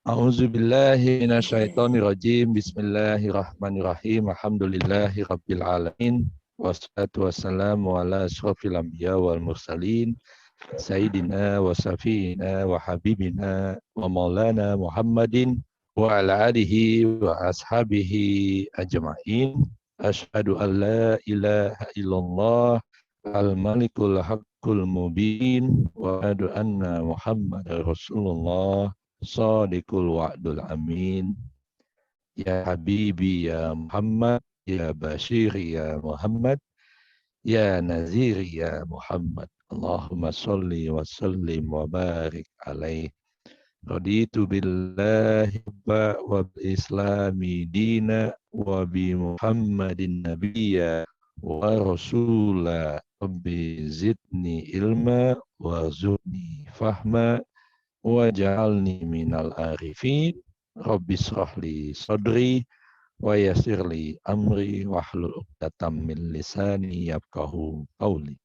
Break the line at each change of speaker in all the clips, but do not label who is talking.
A'udzubillahi minasyaitonirrajim. Bismillahirrahmanirrahim. Alhamdulillahi rabbil alamin. Wassalatu wassalamu ala asyrafil anbiya wal mursalin. Sayyidina wa safina wa habibina wa maulana Muhammadin wa ala alihi wa ashabihi ajma'in. Asyhadu an la ilaha illallah al-malikul haqqul mubin wa asyhadu anna Muhammadar Rasulullah Shadiqul wa'dul amin. Ya Habibi ya Muhammad, ya Bashiri ya Muhammad, ya Naziri ya Muhammad. Allahumma salli wa sallim wa barik alaih. Raditu billahi wa islami dina wa bi Muhammadin nabiyya wa rasula. Rabbi zidni ilma wa zudni fahma waj'alni minal arifin. Rabbi shrahli sadri wa yassirli amri wahlul 'uqdatam min lisani yafqahu qawli.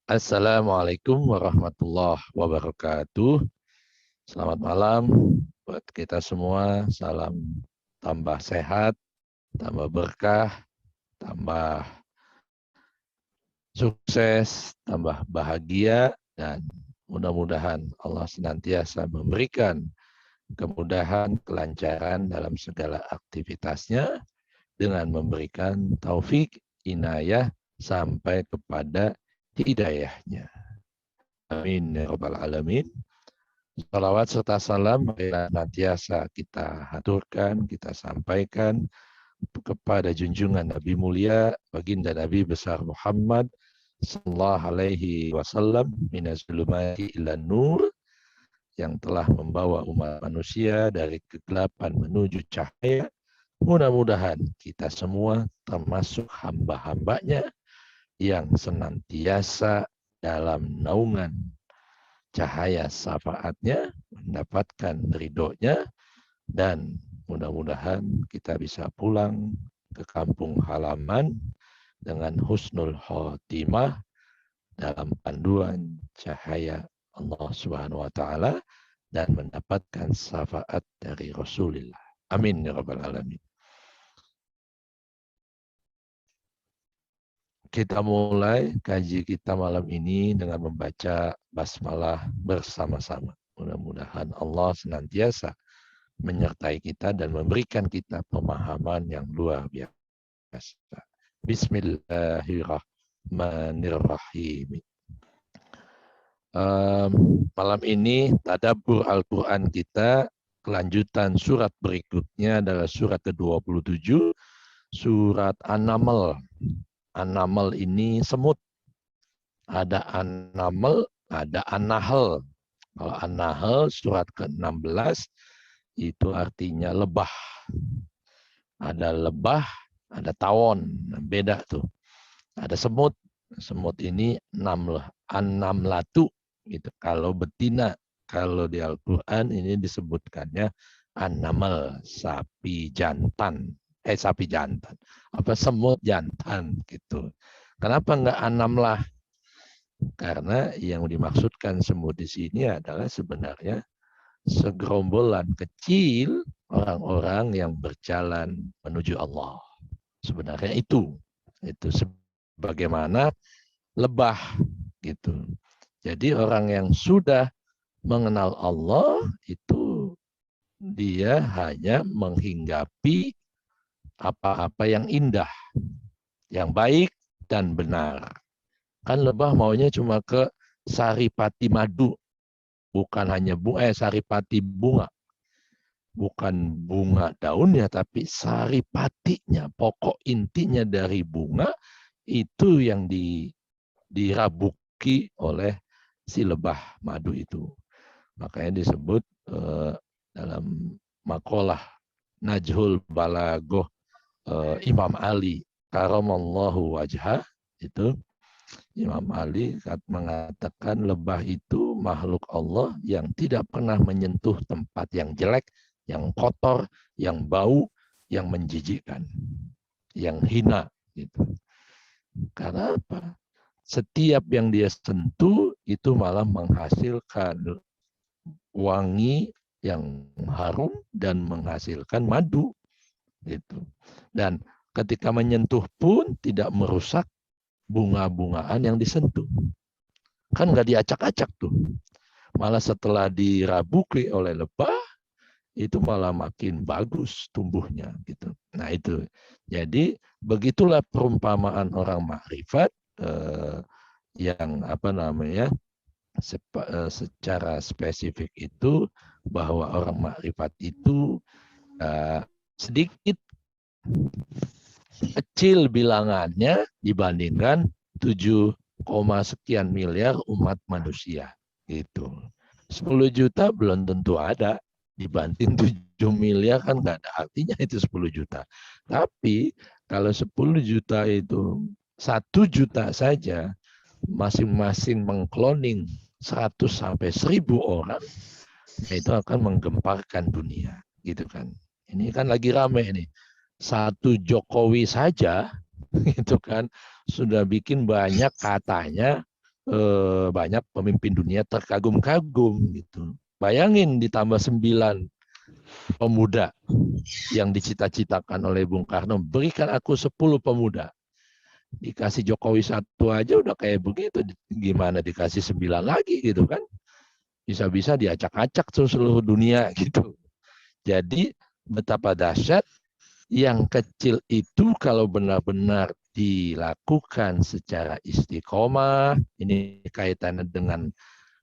Assalamualaikum warahmatullahi wabarakatuh. Selamat malam buat kita semua. Salam tambah sehat, tambah berkah, tambah sukses, tambah bahagia, dan mudah-mudahan Allah senantiasa memberikan kemudahan, kelancaran dalam segala aktivitasnya dengan memberikan taufik, inayah sampai kepada hidayahnya. Amin ya rabbal alamin. Salawat serta salam senantiasa kita haturkan, kita sampaikan kepada junjungan Nabi mulia, baginda Nabi besar Muhammad sallallahu alaihi wasallam, minas zulumati ilan nur, yang telah membawa umat manusia dari kegelapan menuju cahaya. Mudah-mudahan kita semua termasuk hamba-hambanya yang senantiasa dalam naungan cahaya syafaatnya, mendapatkan ridhonya, dan mudah-mudahan kita bisa pulang ke kampung halaman dengan husnul khotimah dalam panduan cahaya Allah Subhanahu wa taala dan mendapatkan syafaat dari Rasulullah. Amin ya rabbal alamin. Kita mulai kaji kita malam ini dengan membaca basmalah bersama-sama. Mudah-mudahan Allah senantiasa menyertai kita dan memberikan kita pemahaman yang luar biasa. Bismillahirrahmanirrahim. Malam ini tadabbur Al-Quran kita, kelanjutan surat berikutnya adalah surat ke-27, surat An-Naml. An-Naml ini semut. Ada An-Naml, ada An-Nahl. Kalau An-Nahl surat ke-16 itu artinya lebah. Ada lebah, ada tawon, beda tuh. Ada semut. Semut ini namlah, an-namlatu gitu. Kalau betina, kalau di Al-Qur'an ini disebutkannya an-naml, sapi jantan. Sapi jantan. Apa semut jantan gitu. Kenapa enggak an-namlah? Karena yang dimaksudkan semut di sini adalah sebenarnya segerombolan kecil orang-orang yang berjalan menuju Allah. Sebenarnya itu sebagaimana lebah gitu. Jadi orang yang sudah mengenal Allah itu dia hanya menghinggapi apa-apa yang indah, yang baik dan benar. Kan lebah maunya cuma ke saripati madu, bukan hanya bunga, saripati bunga. Bukan bunga daunnya, tapi saripatinya, pokok intinya dari bunga, itu yang dirabuki oleh si lebah madu itu. Makanya disebut dalam makalah Najhul Balagoh Imam Ali karamallahu wajhah, itu Imam Ali mengatakan lebah itu makhluk Allah yang tidak pernah menyentuh tempat yang jelek, yang kotor, yang bau, yang menjijikkan, yang hina gitu. Karena apa? Setiap yang dia sentuh itu malah menghasilkan wangi yang harum dan menghasilkan madu gitu. Dan ketika menyentuh pun tidak merusak bunga-bungaan yang disentuh. Kan nggak diacak-acak tuh. Malah setelah dirabuki oleh lebah, itu malah makin bagus tumbuhnya gitu. Nah itu. Jadi begitulah perumpamaan orang makrifat yang secara spesifik itu, bahwa orang makrifat itu sedikit kecil bilangannya dibandingkan 7, sekian miliar umat manusia gitu. 10 juta belum tentu ada, dibanding 7 miliar kan nggak ada artinya itu 10 juta. Tapi kalau 10 juta itu 1 juta saja masing-masing mengkloning 100 sampai 1000 orang, itu akan menggemparkan dunia gitu kan. Ini kan lagi rame nih. Satu Jokowi saja itu kan sudah bikin banyak, katanya banyak pemimpin dunia terkagum-kagum gitu. Bayangin ditambah 9 pemuda yang dicita-citakan oleh Bung Karno, berikan aku 10 pemuda. Dikasih Jokowi 1 aja udah kayak begitu, gimana dikasih 9 lagi gitu kan. Bisa-bisa diacak-acak seluruh dunia gitu. Jadi betapa dahsyat yang kecil itu kalau benar-benar dilakukan secara istiqomah, ini kaitannya dengan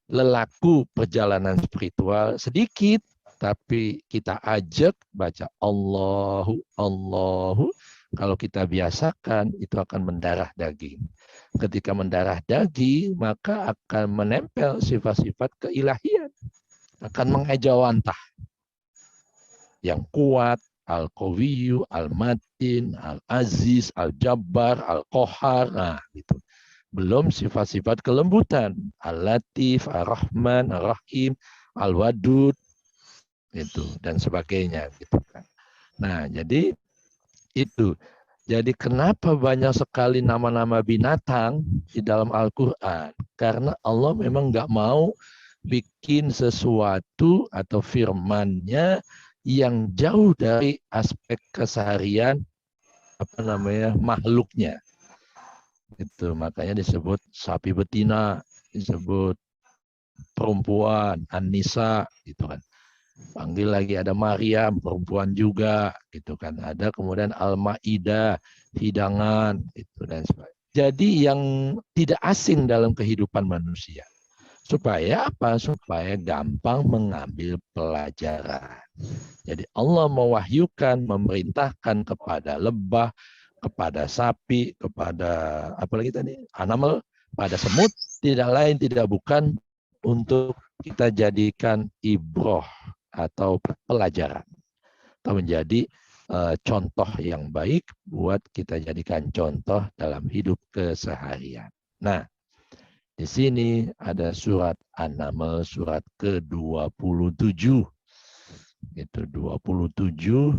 lelaku perjalanan spiritual sedikit, tapi kita ajak baca Allahu, Allahu, kalau kita biasakan itu akan mendarah daging. Ketika mendarah daging, maka akan menempel sifat-sifat keilahian, akan mengejawantah yang kuat, Al-Qawiyyu, Al-Matin, Al-Aziz, Al-Jabbar, Al-Qahar. Nah, gitu. Belum sifat-sifat kelembutan, Al-Latif, Ar-Rahman, Ar-Rahim, Al-Wadud, gitu, dan sebagainya. Gitu kan. Nah, jadi itu. Jadi kenapa banyak sekali nama-nama binatang di dalam Al-Quran? Karena Allah memang nggak mau bikin sesuatu atau firman-Nya yang jauh dari aspek keseharian makhluknya. Itu makanya disebut sapi betina, disebut perempuan, An-Nisa gitu kan. Panggil lagi ada Maryam, perempuan juga gitu kan. Ada kemudian Al-Maidah, hidangan itu dan sebagainya. Jadi yang tidak asing dalam kehidupan manusia. Supaya apa? Supaya gampang mengambil pelajaran. Jadi Allah mewahyukan, memerintahkan kepada lebah, kepada sapi, kepada apalagi tadi, animal, pada semut, tidak lain tidak bukan untuk kita jadikan ibroh atau pelajaran, atau menjadi contoh yang baik buat kita jadikan contoh dalam hidup keseharian. Nah, di sini ada surat An-Naml, surat ke-27. Itu 27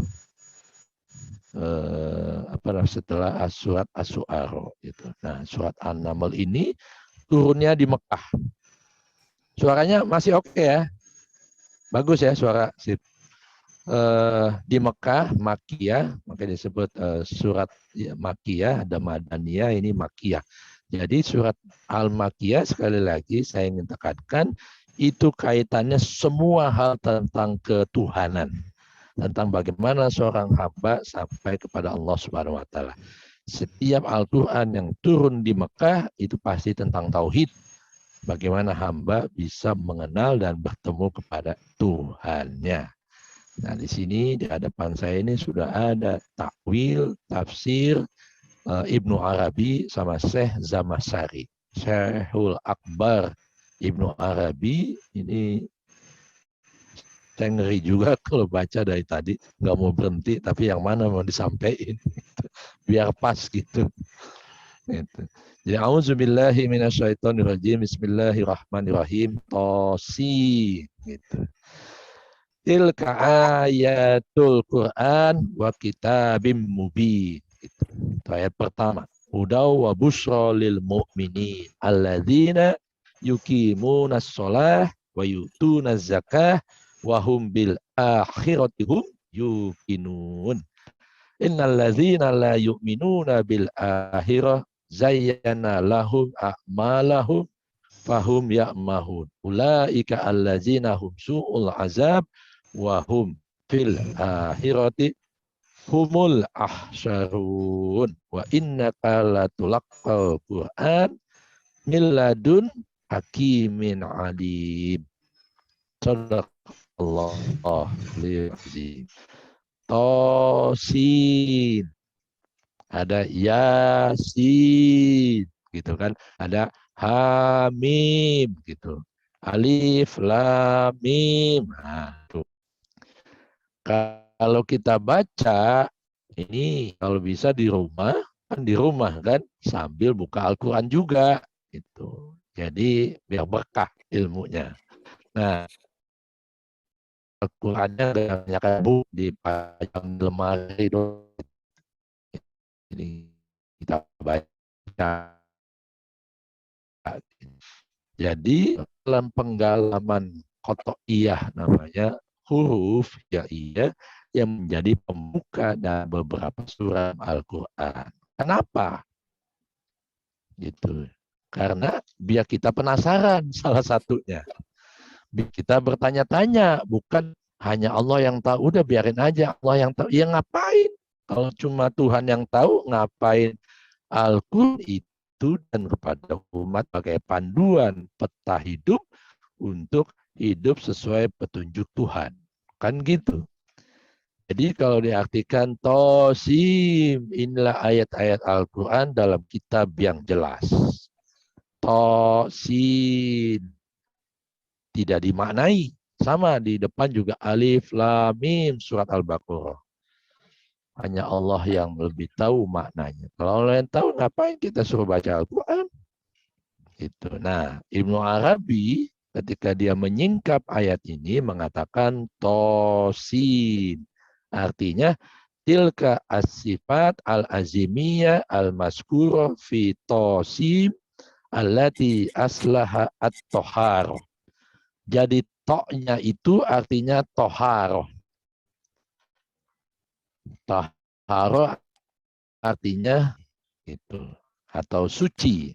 setelah surat As-Su'ara gitu. Nah, surat An-Naml ini turunnya di Mekah. Suaranya masih oke ya? Bagus ya suara sip. Di Mekah, Makkiyah, makanya disebut surat Makkiyah, ada Madaniyah, ini Makkiyah. Jadi surat Al-Makkiyah, sekali lagi saya ingin tekankan, itu kaitannya semua hal tentang ketuhanan, tentang bagaimana seorang hamba sampai kepada Allah Subhanahu wa taala. Setiap Al-Qur'an yang turun di Mekah itu pasti tentang tauhid. Bagaimana hamba bisa mengenal dan bertemu kepada Tuhannya. Nah, di sini di hadapan saya ini sudah ada takwil, tafsir Ibnu Arabi sama Syekh Zamakhsyari. Syekhul Akbar Ibnu Arabi ini saya ngeri juga kalau baca dari tadi, nggak mau berhenti, tapi yang mana mau disampaikan biar pas gitu. Gitu. Jadi auzubillahi minasyaitonirrajim, bismillahirrahmanirrahim, Tosi gitu. Tilka ayatul Quran wa kitabim mubin. Gitu. Itu ayat pertama. Hudaw wa busyra lil mu'minin alladzina yuqimunas shalah wa yutuna zakah wahum bil akhirati hum yuqinun. Innal ladzina la yu'minuna bil akhirah zayyana lahum a'malahum fahum ya'mahun. Ulaika alladzina hum su'ul azab wa hum fil akhirati humul ahsyarun. Wa innaka latulaqqal Qur'an min ladun hakimin alim. Sadaqallah azim. Tosin, ada yasin, gitu kan? Ada hamim, gitu. Alif, lam, mim. Nah, tuh. Kalau kita baca, ini kalau bisa di rumah, kan sambil buka Al-Quran juga, gitu. Jadi biar berkah ilmunya. Nah, Al-Qurannya banyak buku dipajang di lemari itu. Jadi kita baca. Jadi dalam penggalaman kotoiyah namanya huruf hijaiyah yang menjadi pembuka dan beberapa surat Al-Quran. Kenapa? Gitu. Karena biar kita penasaran salah satunya. Biar kita bertanya-tanya, bukan hanya Allah yang tahu, udah biarin aja Allah yang tahu. Ya ngapain? Kalau cuma Tuhan yang tahu, ngapain Al-Quran itu dan kepada umat sebagai panduan peta hidup untuk hidup sesuai petunjuk Tuhan. Kan gitu. Jadi kalau diartikan tosim, inilah ayat-ayat Al-Quran dalam kitab yang jelas. Tosin, tidak dimaknai. Sama di depan juga alif, lam, mim, surat Al-Baqarah. Hanya Allah yang lebih tahu maknanya. Kalau Allah yang tahu, ngapain kita suruh baca Al-Quran? Gitu. Nah, Ibnu Arabi ketika dia menyingkap ayat ini mengatakan tosin. Artinya tilka as-sifat al-azimiyah al-maskurah fi tosim allati aslaha at-tohar. Jadi toknya itu artinya tohar. Tohar artinya itu atau suci.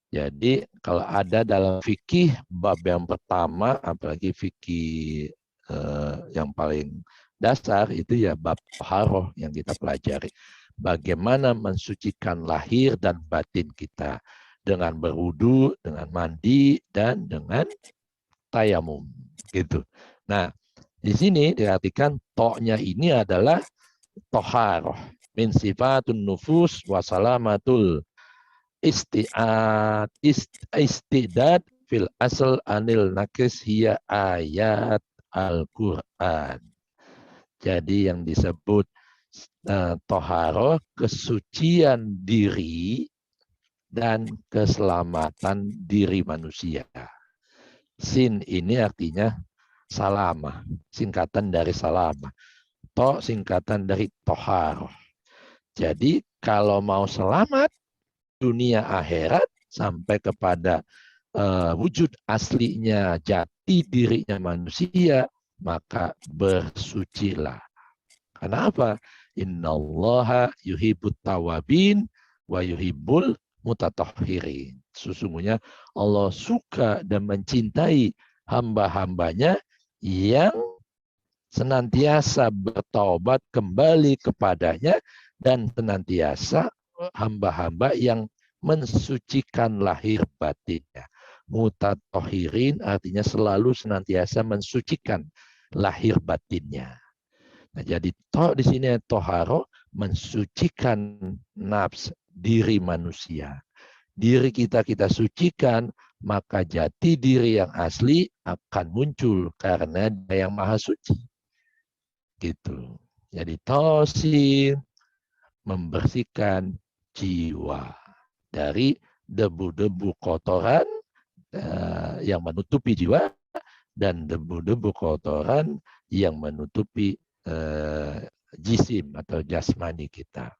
Jadi kalau ada dalam fikih bab yang pertama, apalagi fikih yang paling dasar itu ya bab toharoh yang kita pelajari. Bagaimana mensucikan lahir dan batin kita dengan berwudu, dengan mandi, dan dengan tayamum. Gitu. Nah, di sini diartikan toknya ini adalah toharoh. Min sifatun nufus wasalamatul istidad fil asal anil nakis hiya ayat Al-Quran. Jadi yang disebut toharo, kesucian diri dan keselamatan diri manusia. Sin ini artinya salama, singkatan dari salama. To singkatan dari toharo. Jadi kalau mau selamat dunia akhirat sampai kepada wujud aslinya jati dirinya manusia, maka bersucilah. Kenapa? Innallaha yuhibbut tawabin wa yuhibbul mutatahhirin. Sesungguhnya Allah suka dan mencintai hamba-hambanya yang senantiasa bertaubat kembali kepadanya dan senantiasa hamba-hamba yang mensucikan lahir batinnya. Mutatahhirin artinya selalu senantiasa mensucikan lahir batinnya. Nah, jadi di sini toharo mensucikan nafs diri manusia. Diri kita sucikan, maka jati diri yang asli akan muncul karena Dia yang maha suci. Gitu. Jadi tosin membersihkan jiwa dari debu-debu kotoran yang menutupi jiwa dan debu-debu kotoran yang menutupi jisim atau jasmani kita.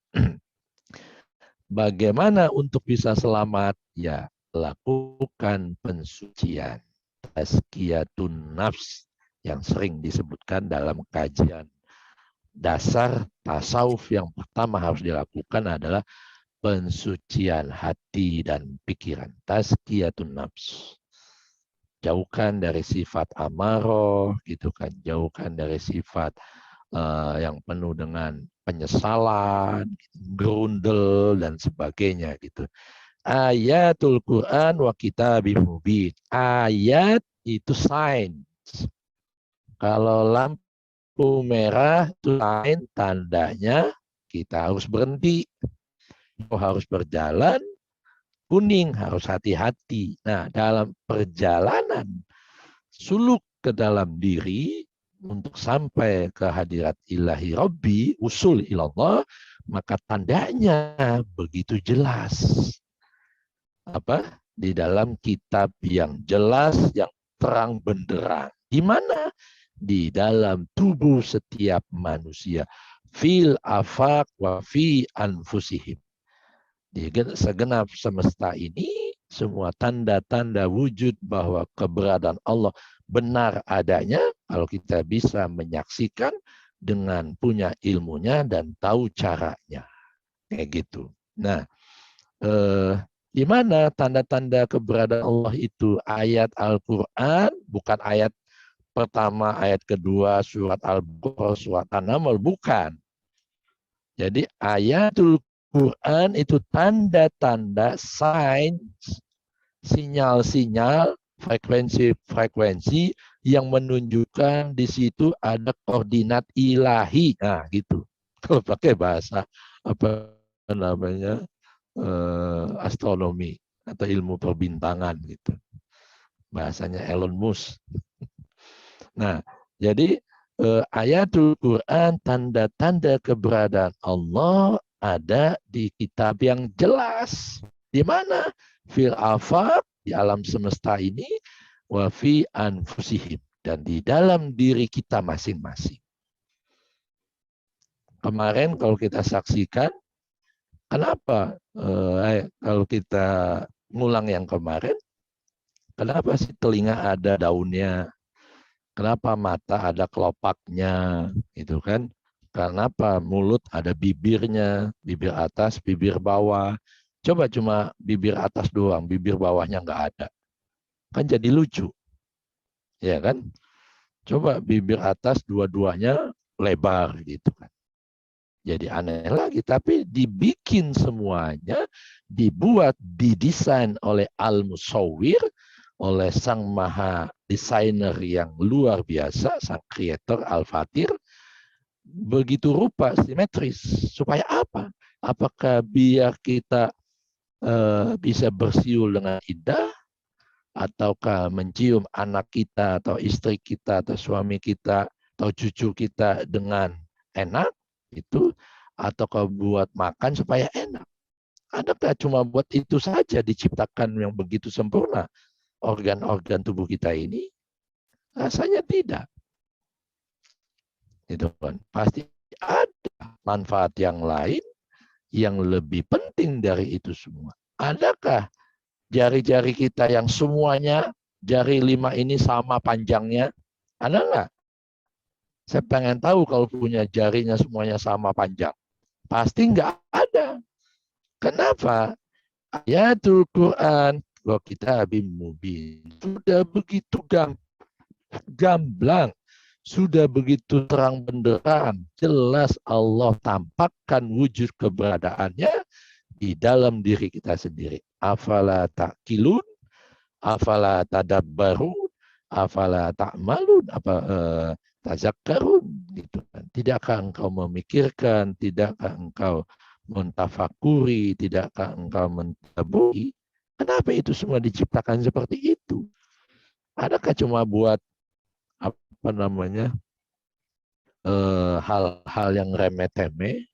Bagaimana untuk bisa selamat? Ya, lakukan pensucian. Tazkiyatun nafs, yang sering disebutkan dalam kajian dasar tasawuf. Yang pertama harus dilakukan adalah pensucian hati dan pikiran, tazkiyatun nafs. Jauhkan dari sifat amaroh, gitu kan, jauhkan dari sifat yang penuh dengan penyesalan, gerundel dan sebagainya gitu. Ayatul Quran wa kitabim mubin. Ayat itu sign. Kalau lampu merah itu sign, tandanya kita harus berhenti. Harus berjalan, kuning harus hati-hati. Nah, dalam perjalanan suluk ke dalam diri untuk sampai ke hadirat ilahi Rabbi, usul ilallah, maka tandanya begitu jelas. Apa? Di dalam kitab yang jelas, yang terang benderang. Di mana? Di dalam tubuh setiap manusia. Fil afaq wa fi anfusihim. Di segenap semesta ini, semua tanda-tanda wujud bahwa keberadaan Allah benar adanya kalau kita bisa menyaksikan dengan punya ilmunya dan tahu caranya. Kayak gitu. Nah, di mana tanda-tanda keberadaan Allah itu? Ayat Al-Quran, bukan ayat pertama, ayat kedua, surat Al-Baqarah, surat An-Naml, bukan. Jadi ayatul Quran itu tanda-tanda, sign, sinyal-sinyal, frekuensi-frekuensi yang menunjukkan di situ ada koordinat ilahi. Nah, gitu. Kalau pakai bahasa apa namanya astronomi atau ilmu perbintangan gitu. Bahasanya Elon Musk. Nah, jadi ayatul Quran, tanda-tanda keberadaan Allah ada di kitab yang jelas. Di mana? Fil afaq, di alam semesta ini, wa fi anfusihim, dan di dalam diri kita masing-masing. Kemarin kalau kita saksikan, kenapa kalau kita ngulang yang kemarin, kenapa sih telinga ada daunnya? Kenapa mata ada kelopaknya, gitu kan? Kenapa mulut ada bibirnya, bibir atas, bibir bawah? Coba cuma bibir atas doang, bibir bawahnya nggak ada. Kan jadi lucu, ya kan? Coba bibir atas dua-duanya lebar, gitu kan? Jadi aneh lagi, tapi dibikin semuanya, dibuat, didesain oleh Al-Musawwir, oleh sang maha desainer yang luar biasa, sang kreator Al-Fatir, begitu rupa simetris. Supaya apa? Apakah biar kita bisa bersiul dengan indah, ataukah mencium anak kita, atau istri kita, atau suami kita, atau cucu kita dengan enak, itu, ataukah buat makan supaya enak? Adakah cuma buat itu saja diciptakan yang begitu sempurna organ-organ tubuh kita ini? Rasanya tidak. Itu kan. Pasti ada manfaat yang lain yang lebih penting dari itu semua. Adakah jari-jari kita yang semuanya, jari 5 ini sama panjangnya? Ada nggak? Saya pengen tahu kalau punya jarinya semuanya sama panjang. Pasti nggak ada. Kenapa? Ayatul Quran wa kitabim mubin. Sudah begitu gamblang, sudah begitu terang benderang, jelas Allah tampakkan wujud keberadaannya di dalam diri kita sendiri. Afala ta'qilun, afala tadabbarun, afala ta'malun, tazakkarun, gitu kan. Tidakkah engkau memikirkan, tidakkah engkau mentafakuri, tidakkah engkau mentadaburi? Kenapa itu semua diciptakan seperti itu? Adakah cuma buat apa namanya hal-hal yang remeh-temeh?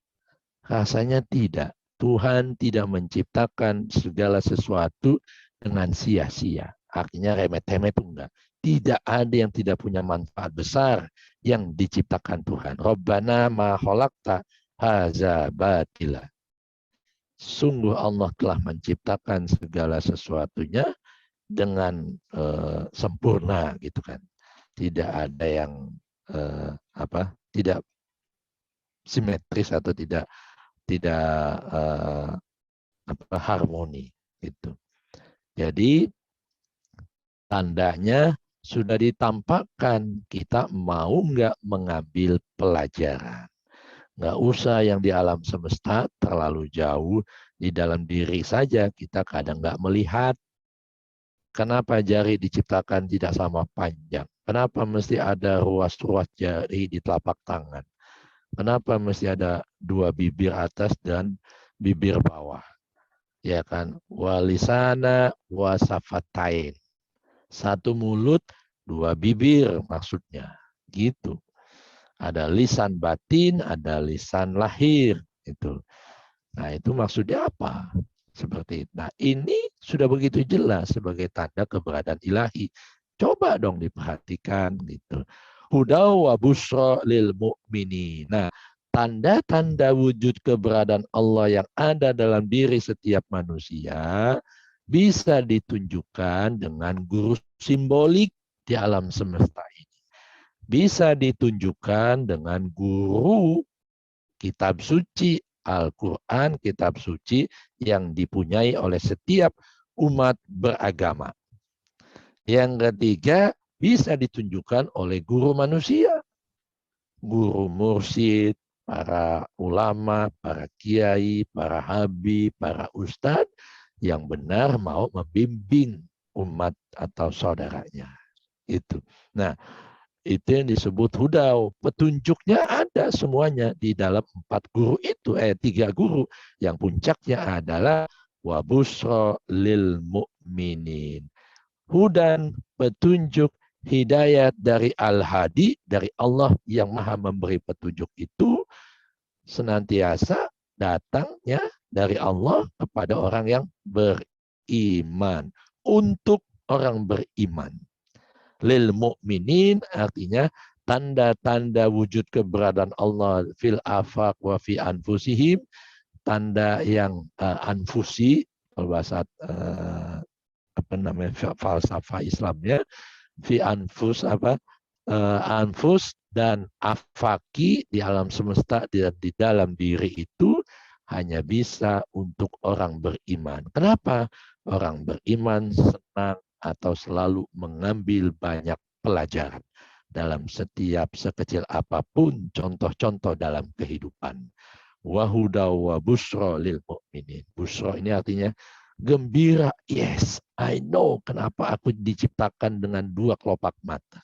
Rasanya tidak. Tuhan tidak menciptakan segala sesuatu dengan sia-sia. Artinya remeh-temeh itu enggak. Tidak ada yang tidak punya manfaat besar yang diciptakan Tuhan. Rabbana ma khalaqta hadza batila. Sungguh Allah telah menciptakan segala sesuatunya dengan sempurna, gitu kan. tidak ada yang tidak simetris atau tidak harmoni gitu. Jadi tandanya sudah ditampakkan, kita mau nggak mengambil pelajaran. Nggak usah yang di alam semesta terlalu jauh, di dalam diri saja kita kadang nggak melihat. Kenapa jari diciptakan tidak sama panjang? Kenapa mesti ada ruas-ruas jari di telapak tangan? Kenapa mesti ada dua bibir atas dan bibir bawah? Ya kan? Walisana wasafatain. Satu mulut, dua bibir maksudnya. Gitu. Ada lisan batin, ada lisan lahir. Itu. Nah, itu maksudnya apa? Seperti itu. Nah, ini sudah begitu jelas sebagai tanda keberadaan ilahi. Coba dong diperhatikan gitu. Huda wa busra lil mu'minin. Nah, tanda-tanda wujud keberadaan Allah yang ada dalam diri setiap manusia bisa ditunjukkan dengan guru simbolik di alam semesta ini. Bisa ditunjukkan dengan guru kitab suci Al-Quran, kitab suci yang dipunyai oleh setiap umat beragama. Yang ketiga, bisa ditunjukkan oleh guru manusia. Guru mursyid, para ulama, para kiai, para habib, para ustadz yang benar mau membimbing umat atau saudaranya. Itu. Nah, itu yang disebut hudau. Petunjuknya ada semuanya di dalam 4 guru itu, 3 guru. Yang puncaknya adalah wabusra lil mu'minin. Hudan, petunjuk, hidayat dari Al-Hadi, dari Allah yang maha memberi petunjuk itu, senantiasa datangnya dari Allah kepada orang yang beriman. Untuk orang beriman. Lil mu'minin artinya tanda-tanda wujud keberadaan Allah fil afaq wa fi anfusihim, tanda yang anfusi, kalau bahasa falsafah Islamnya, fi anfus anfus dan afaki di alam semesta, di dalam diri itu hanya bisa untuk orang beriman. Kenapa? Orang beriman senang atau selalu mengambil banyak pelajaran dalam setiap sekecil apapun contoh-contoh dalam kehidupan. Wahuda wa busra lil mu'minin. Busra ini artinya gembira. Yes, I know kenapa aku diciptakan dengan 2 kelopak mata.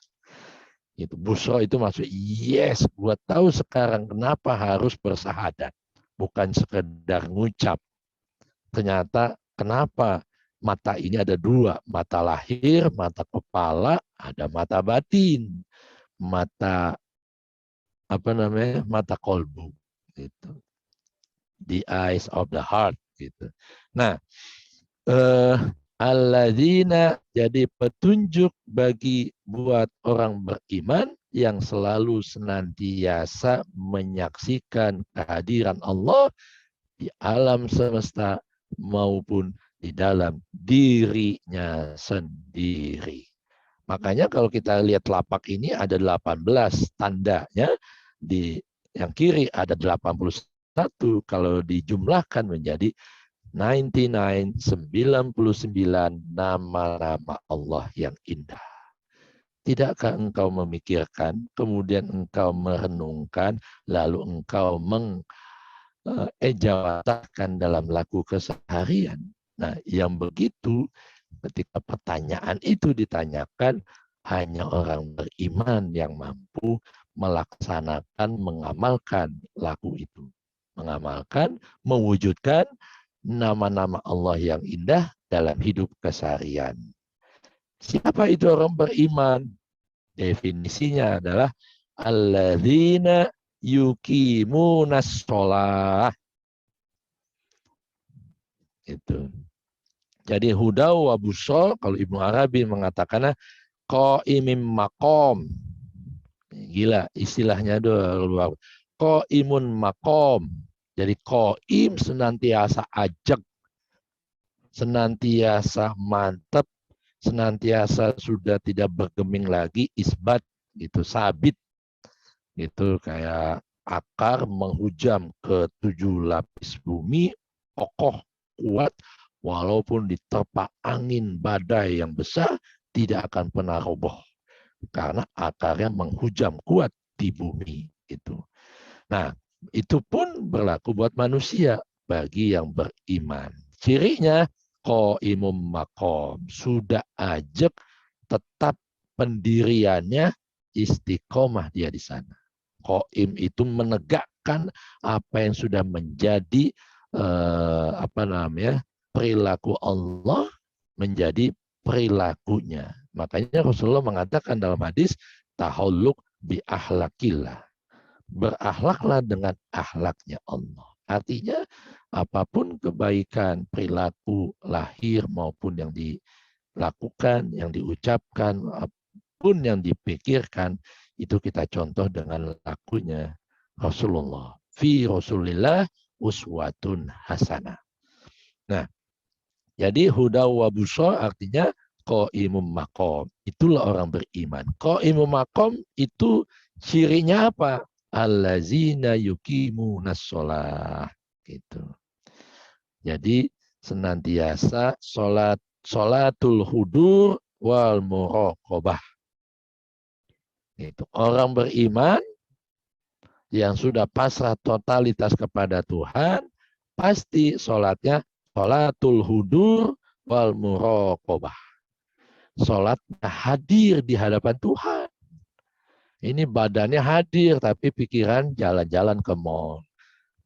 Itu busra itu maksud yes, gua tahu sekarang kenapa harus bersahadat. Bukan sekedar ngucap. Ternyata kenapa mata ini ada 2, mata lahir, mata kepala, ada mata batin, mata mata kolbu, gitu. The eyes of the heart, gitu. Nah, alladzina, jadi petunjuk bagi buat orang beriman yang selalu senantiasa menyaksikan kehadiran Allah di alam semesta maupun di dalam dirinya sendiri. Makanya kalau kita lihat telapak ini ada 18 tandanya, di yang kiri ada 81, kalau dijumlahkan menjadi 99 nama-nama Allah yang indah. Tidakkah engkau memikirkan, kemudian engkau merenungkan, lalu engkau ejawatakan dalam laku keseharian? Nah, yang begitu ketika pertanyaan itu ditanyakan, hanya orang beriman yang mampu melaksanakan, mengamalkan laku itu. Mengamalkan, mewujudkan nama-nama Allah yang indah dalam hidup keseharian. Siapa itu orang beriman? Definisinya adalah alladzina yuqimunas sholah. Itu. Jadi huda wa busra, kalau Ibnu Arabi mengatakannya qaimim maqam. Gila istilahnya luar. Qaimun maqam. Jadi qaim senantiasa ajak, senantiasa mantap, senantiasa sudah tidak bergeming lagi, isbat gitu, sabit gitu, kayak akar menghujam ke 7 lapis bumi, kokoh, kuat, walaupun diterpa angin badai yang besar tidak akan pernah roboh karena akarnya menghujam kuat di bumi itu. Nah, itu pun berlaku buat manusia bagi yang beriman. Cirinya qaimum maqam, sudah ajak tetap pendiriannya istiqomah dia di sana. Qaim itu menegakkan apa yang sudah menjadi perilaku Allah menjadi perilakunya. Makanya Rasulullah mengatakan dalam hadis tahalluk bi ahlakillah, berakhlaklah dengan akhlaknya Allah. Artinya apapun kebaikan perilaku lahir maupun yang dilakukan, yang diucapkan, apapun yang dipikirkan, itu kita contoh dengan lakunya Rasulullah. Fi Rasulillah uswatun hasanah. Nah, jadi huda wa busra artinya qaimum maqam. Itulah orang beriman. Qaimum maqam itu cirinya apa? Allazina yuqimunas shalah. Gitu. Jadi senantiasa salatul hudur wal muraqabah. Itu orang beriman yang sudah pasrah totalitas kepada Tuhan, pasti sholatnya sholatul hudur wal muraqabah. Sholatnya hadir di hadapan Tuhan. Ini badannya hadir, tapi pikiran jalan-jalan ke mall.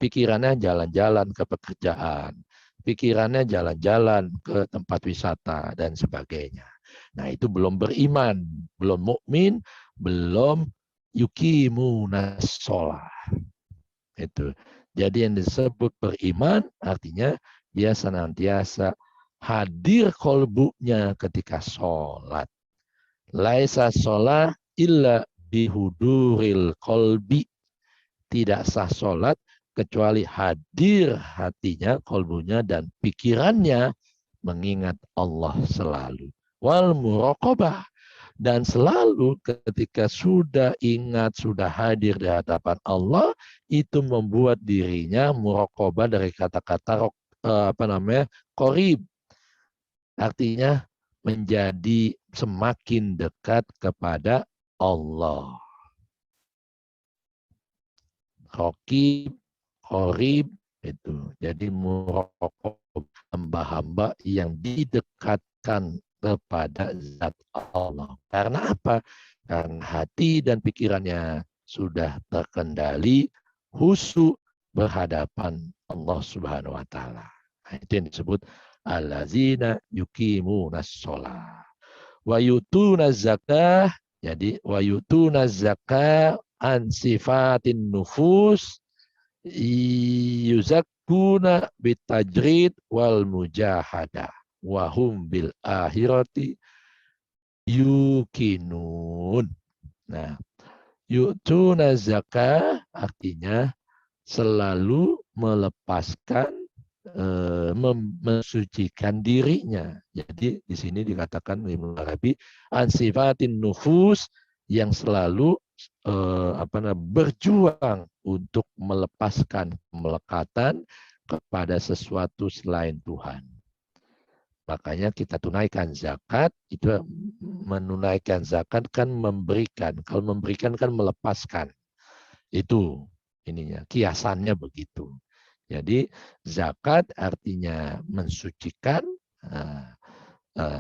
Pikirannya jalan-jalan ke pekerjaan. Pikirannya jalan-jalan ke tempat wisata dan sebagainya. Nah, itu belum beriman, belum mukmin, belum yuqimunas shalah. Itu. Jadi yang disebut beriman artinya dia senantiasa hadir kolbunya ketika sholat. Laisa sholat illa bihuduril kolbi. Tidak sah sholat kecuali hadir hatinya, kolbunya dan pikirannya mengingat Allah selalu. Wal muraqabah. Dan selalu ketika sudah ingat, sudah hadir di hadapan Allah, itu membuat dirinya muraqabah dari kata-kata qarib. Artinya menjadi semakin dekat kepada Allah. Raqib, qarib itu. Jadi muraqabah hamba-hamba yang didekatkan kepada zat Allah. Karena apa? Karena hati dan pikirannya sudah terkendali khusyuk berhadapan Allah Subhanahu wa taala. Nah, itu yang disebut allazina yuqimunas shalah wa yutunaz zakah. Jadi wa yutunaz zakah an sifatin nufus yuzakkuna bitajrid wal mujahadah wahum bil akhirati yukinun. Nah, yutuna zakah artinya selalu melepaskan, mensucikan dirinya. Jadi di sini dikatakan Ibnu Arabi ansifatin nufus, yang selalu berjuang untuk melepaskan kemelekatan kepada sesuatu selain Tuhan. Makanya kita tunaikan zakat, itu menunaikan zakat kan memberikan. Kalau memberikan kan melepaskan. Itu ininya, kiasannya begitu. Jadi zakat artinya mensucikan,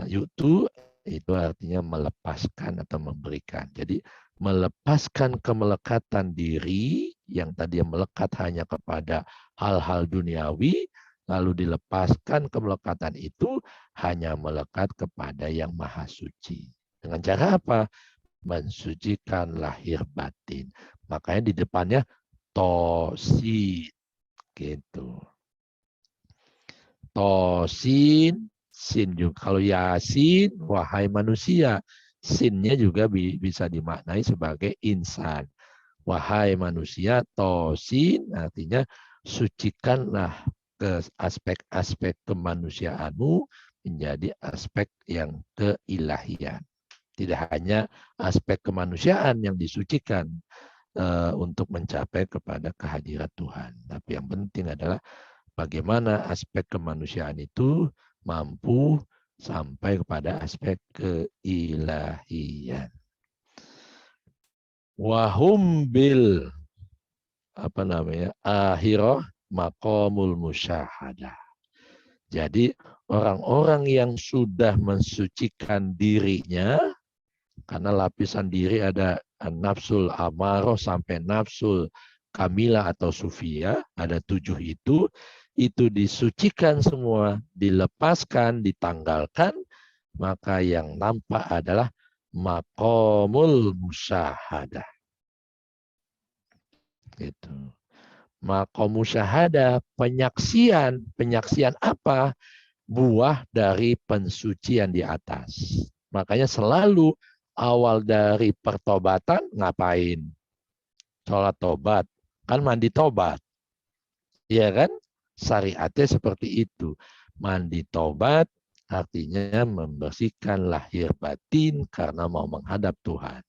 yutu itu artinya melepaskan atau memberikan. Jadi melepaskan kemelekatan diri yang tadi melekat hanya kepada hal-hal duniawi, lalu dilepaskan kemelekatan itu hanya melekat kepada yang maha suci. Dengan cara apa? Mensucikan lahir batin. Makanya di depannya tosin gitu. Tosin, sin juga. Kalau yasin, wahai manusia, sinnya juga bisa dimaknai sebagai insan. Wahai manusia, tosin artinya sucikanlah ke aspek-aspek kemanusiaanmu menjadi aspek yang keilahian. Tidak hanya aspek kemanusiaan yang disucikan untuk mencapai kepada kehadirat Tuhan. Tapi yang penting adalah bagaimana aspek kemanusiaan itu mampu sampai kepada aspek keilahian. Wahum bil akhirah maqamul musyahadah. Jadi orang-orang yang sudah mensucikan dirinya, karena lapisan diri ada nafsul amaroh sampai nafsul kamila atau sufia, ada 7 itu disucikan semua, dilepaskan, ditanggalkan, maka yang nampak adalah maqamul musyahadah. Gitu. Maqam musyahadah, penyaksian apa? Buah dari pensucian di atas. Makanya selalu awal dari pertobatan ngapain? Sholat tobat. Kan mandi tobat. Iya kan? Syariatnya seperti itu. Mandi tobat artinya membersihkan lahir batin karena mau menghadap Tuhan.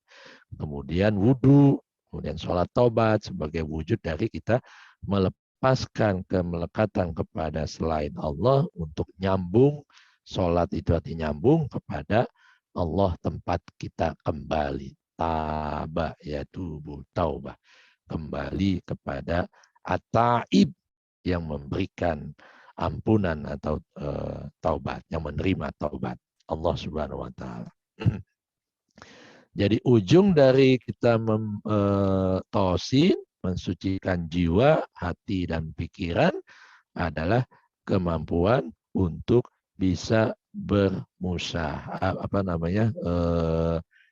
Kemudian wudhu, kemudian sholat tobat sebagai wujud dari kita melepaskan kemelekatan kepada selain Allah untuk nyambung. Sholat itu artinya nyambung kepada Allah tempat kita kembali. Taba ya tubuh taubah. Kembali kepada at-taib yang memberikan ampunan atau taubat, yang menerima taubat Allah Subhanahu wa taala. Jadi ujung dari kita tosin, mensucikan jiwa, hati, dan pikiran adalah kemampuan untuk bisa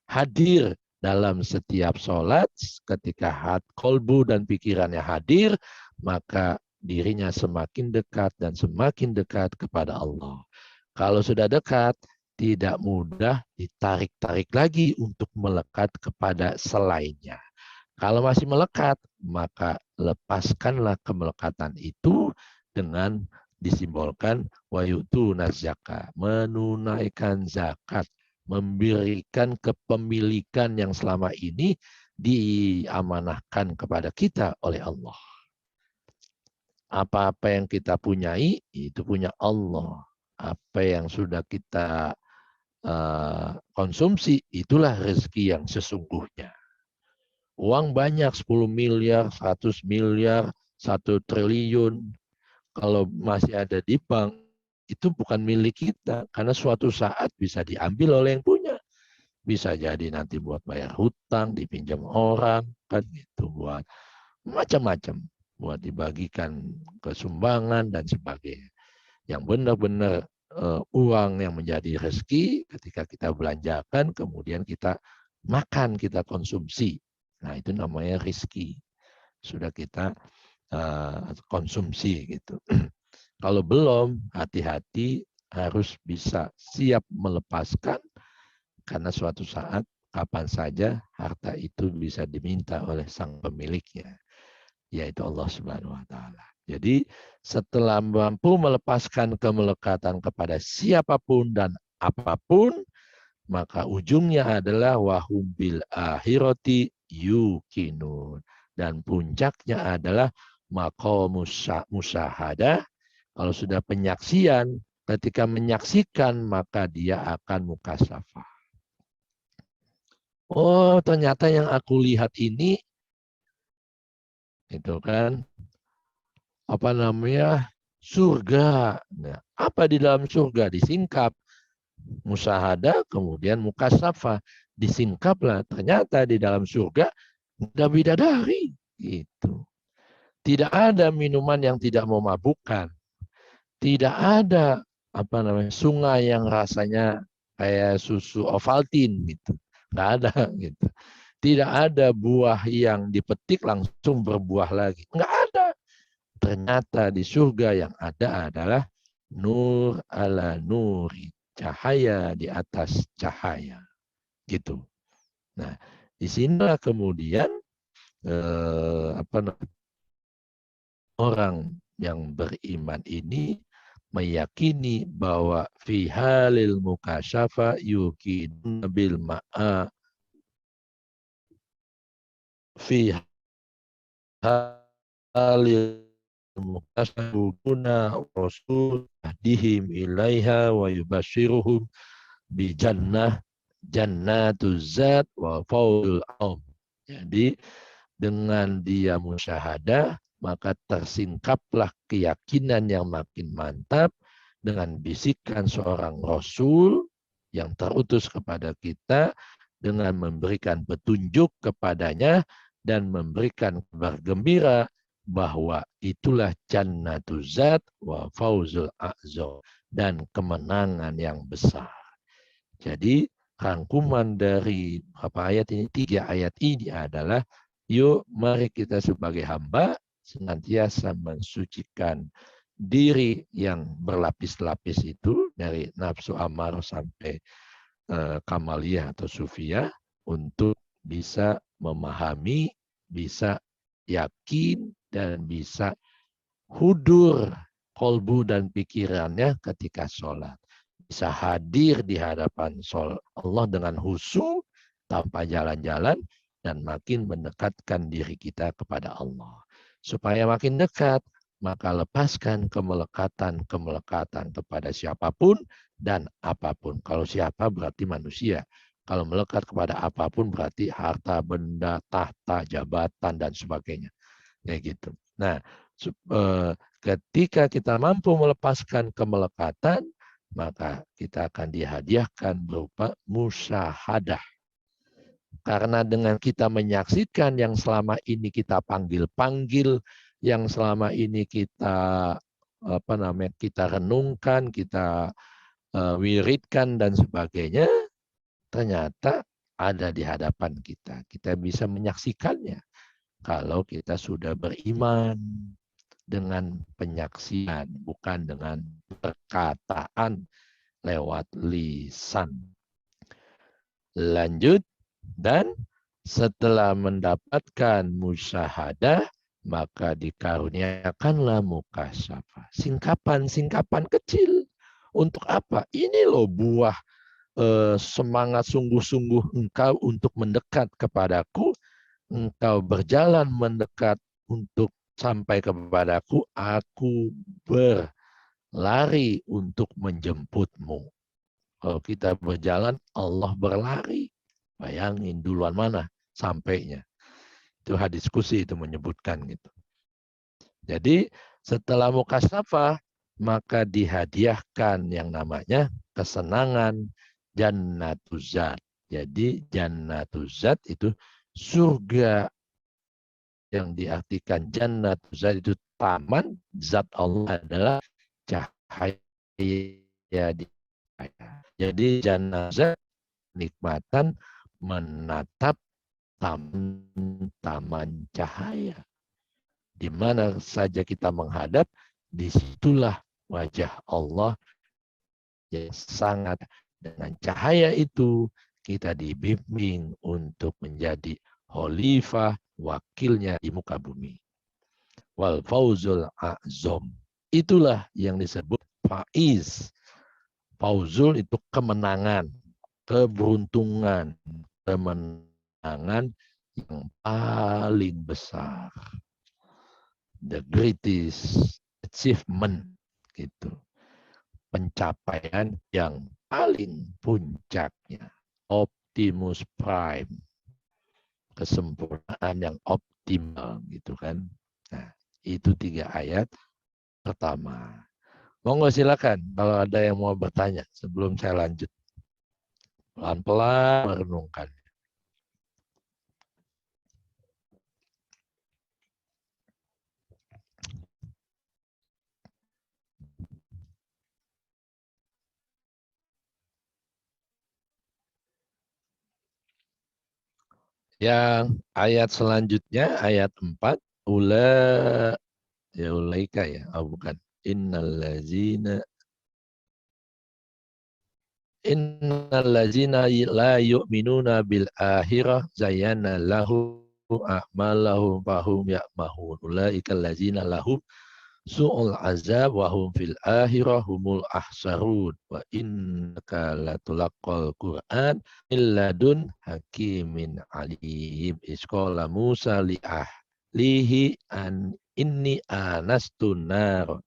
hadir dalam setiap sholat. Ketika kolbu dan pikirannya hadir, maka dirinya semakin dekat dan semakin dekat kepada Allah. Kalau sudah dekat, tidak mudah ditarik-tarik lagi untuk melekat kepada selainnya. Kalau masih melekat, maka lepaskanlah kemelekatan itu dengan disimbolkan wayutuna zakat, menunaikan zakat, memberikan kepemilikan yang selama ini diamanahkan kepada kita oleh Allah. Apa-apa yang kita punyai, itu punya Allah. Apa yang sudah kita konsumsi, itulah rezeki yang sesungguhnya. Uang banyak, 10 miliar, 100 miliar, 1 triliun. Kalau masih ada di bank, itu bukan milik kita. Karena suatu saat bisa diambil oleh yang punya. Bisa jadi nanti buat bayar hutang, dipinjam orang, kan gitu, buat macam-macam. Buat dibagikan ke sumbangan dan sebagainya. Yang benar-benar uang yang menjadi rezeki ketika kita belanjakan, kemudian kita makan, kita konsumsi. Nah, itu namanya rezeki. Sudah kita konsumsi gitu. Kalau belum, hati-hati, harus bisa siap melepaskan, karena suatu saat, kapan saja, harta itu bisa diminta oleh sang pemiliknya, yaitu Allah Subhanahu wa taala. Jadi setelah mampu melepaskan kemelekatan kepada siapapun dan apapun, maka ujungnya adalah wahum bil akhirati yuqinun. Dan puncaknya adalah maqamus musyahadah. Kalau sudah penyaksian, ketika menyaksikan maka dia akan mukasyafah. Oh, ternyata yang aku lihat ini, itu kan, surga. Nah, apa di dalam surga? Disingkap. Musyahadah, kemudian mukasyafah. Disingkaplah. Ternyata di dalam surga ada bidadari. Gitu. Tidak ada minuman yang tidak memabukkan. Tidak ada sungai yang rasanya kayak susu Ovaltine gitu. Nggak ada gitu. Tidak ada buah yang dipetik langsung berbuah lagi. Nggak ada. Ternyata di surga yang ada adalah nur ala nuri, cahaya di atas cahaya, gitu. Nah, di sinilah kemudian orang yang beriman ini meyakini bahwa fi halil mukasyafa yukiduna bil ma'a fi halil mukasyafa rasul ahdihim ilaiha wa yubashiruhum bi jannatuz zat wa faudul aum. Jadi dengan dia musyahadah, maka tersingkaplah keyakinan yang makin mantap dengan bisikan seorang Rasul yang terutus kepada kita dengan memberikan petunjuk kepadanya dan memberikan kabar gembira bahwa itulah jannatuz zat wa fauzul a'zam dan kemenangan yang besar. Jadi rangkuman dari ayat ini, 3 ayat ini adalah yuk mari kita sebagai hamba senantiasa mensucikan diri yang berlapis-lapis itu dari nafsu amar sampai kamaliyah atau sufiyah untuk bisa memahami, bisa yakin dan bisa hudur kolbu dan pikirannya ketika sholat. Bisa hadir di hadapan Allah dengan khusyuk tanpa jalan-jalan dan makin mendekatkan diri kita kepada Allah. Supaya makin dekat, maka lepaskan kemelekatan kepada siapapun dan apapun. Kalau siapa berarti manusia. Kalau melekat kepada apapun berarti harta, benda, tahta, jabatan, dan sebagainya. Kayak gitu. Nah, ketika kita mampu melepaskan kemelekatan, maka kita akan dihadiahkan berupa musyahadah. Karena dengan kita menyaksikan yang selama ini kita panggil-panggil, yang selama ini kita kita renungkan, kita wiridkan dan sebagainya, ternyata ada di hadapan kita. Kita bisa menyaksikannya kalau kita sudah beriman dengan penyaksian, bukan dengan perkataan lewat lisan. Lanjut, dan setelah mendapatkan musyahadah, maka dikaruniakanlah mukasyafah. Singkapan kecil. Untuk apa? Ini loh buah semangat sungguh-sungguh engkau untuk mendekat kepadaku. Engkau berjalan mendekat untuk sampai kepadaku, aku berlari untuk menjemputmu. Kalau kita berjalan, Allah berlari. Bayangin duluan mana sampainya. Itu hadis qudsi itu menyebutkan gitu. Jadi setelah mukasyafah, maka dihadiahkan yang namanya kesenangan jannatuz zat. Jadi jannatuz zat itu surga, yang diartikan jannatuz zat itu taman, zat Allah adalah cahaya di cahaya. Jadi jannatuz zat nikmatan menatap taman cahaya. Di mana saja kita menghadap, disitulah wajah Allah yang sangat, dengan cahaya itu kita dibimbing untuk menjadi khalifah, wakilnya di muka bumi. Wal fauzul a'zam. Itulah yang disebut faiz. Fauzul itu kemenangan, keberuntungan, kemenangan yang paling besar. The greatest achievement gitu. Pencapaian yang paling puncaknya. Optimus Prime. Kesempurnaan yang optimal gitu kan. Nah, itu 3 ayat pertama. Monggo silakan kalau ada yang mau bertanya sebelum saya lanjut. Pelan-pelan merenungkan. Yang ayat selanjutnya, ayat 4. Ulaika ya, bukan. Innallazina la yu'minuna bil akhirah zayyana lahu a'malahum fahum ya'mahun. Ulaika allazina lahum su'ul azab wa hum fil akhirah humul ahsarun wa innaka latulaqqal Qur'an illadun hakimin alim. Isqala Musa li ahlihi an inni anastun nar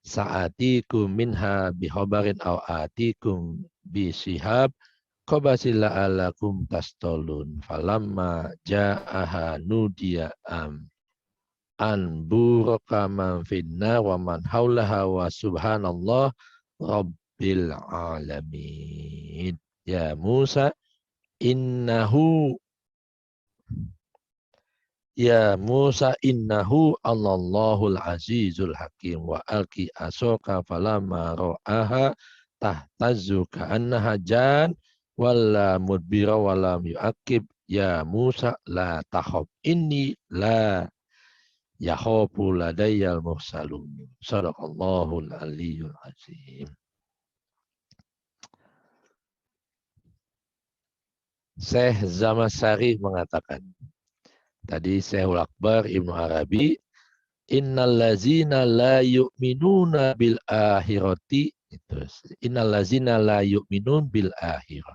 sa'atikum minha bihabarin aw atikum bisihab qabasila alakum tastolun falamma ja'aha nudiya an buraka man finna wa man haulaha wa subhanallah rabbil alamin. Ya Musa innahu Allahul azizul hakim wa alqi asoka falamma ra'aha tahtazzu ka'annaha jan wala mudbira walam yu'aqib ya Musa la takhaf inni la yakhafu ladayyal mursalun. Shadaqallahul aliyyul azim. Syekh Zamasari mengatakan, tadi Syekhul Akbar Ibnu Arabi, innal lazina la yu'minuna bil akhirati, itu innal lazina la yu'minun bil akhirah.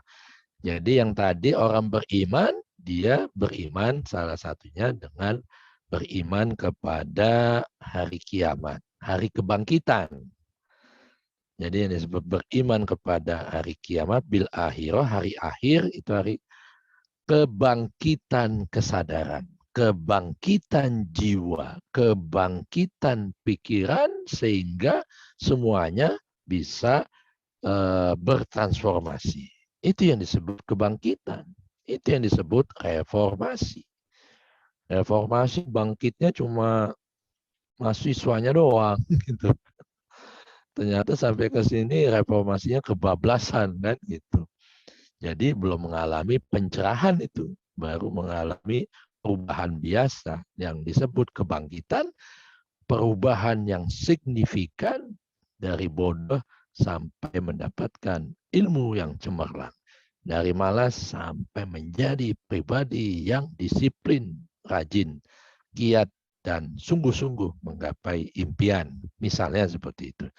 Jadi yang tadi orang beriman, dia beriman salah satunya dengan beriman kepada hari kiamat, hari kebangkitan. Jadi yang disebut beriman kepada hari kiamat, bil akhirah, hari akhir, itu hari kebangkitan kesadaran, kebangkitan jiwa, kebangkitan pikiran, sehingga semuanya bisa bertransformasi. Itu yang disebut kebangkitan. Itu yang disebut reformasi. Reformasi bangkitnya cuma mahasiswanya doang gitu. Ternyata sampai ke sini reformasinya kebablasan kan gitu. Jadi belum mengalami pencerahan itu, baru mengalami perubahan biasa yang disebut kebangkitan, perubahan yang signifikan dari bodoh sampai mendapatkan ilmu yang cemerlang. Dari malas sampai menjadi pribadi yang disiplin, rajin, giat, dan sungguh-sungguh menggapai impian. Misalnya seperti itu.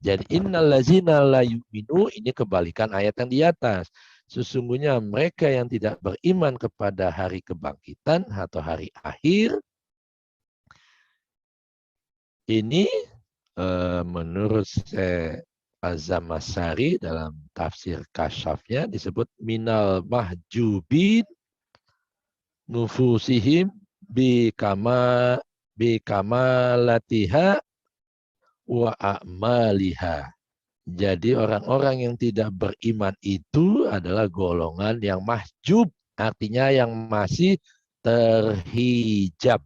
Jadi innal ladzina la yu'minu, ini kebalikan ayat yang di atas. Sesungguhnya mereka yang tidak beriman kepada hari kebangkitan atau hari akhir, ini menurut Az-Zamasari dalam tafsir Kasyafnya disebut minal mahjubin nufusihim bikamalatiha wa a'maliha. Jadi orang-orang yang tidak beriman itu adalah golongan yang mahjub, artinya yang masih terhijab.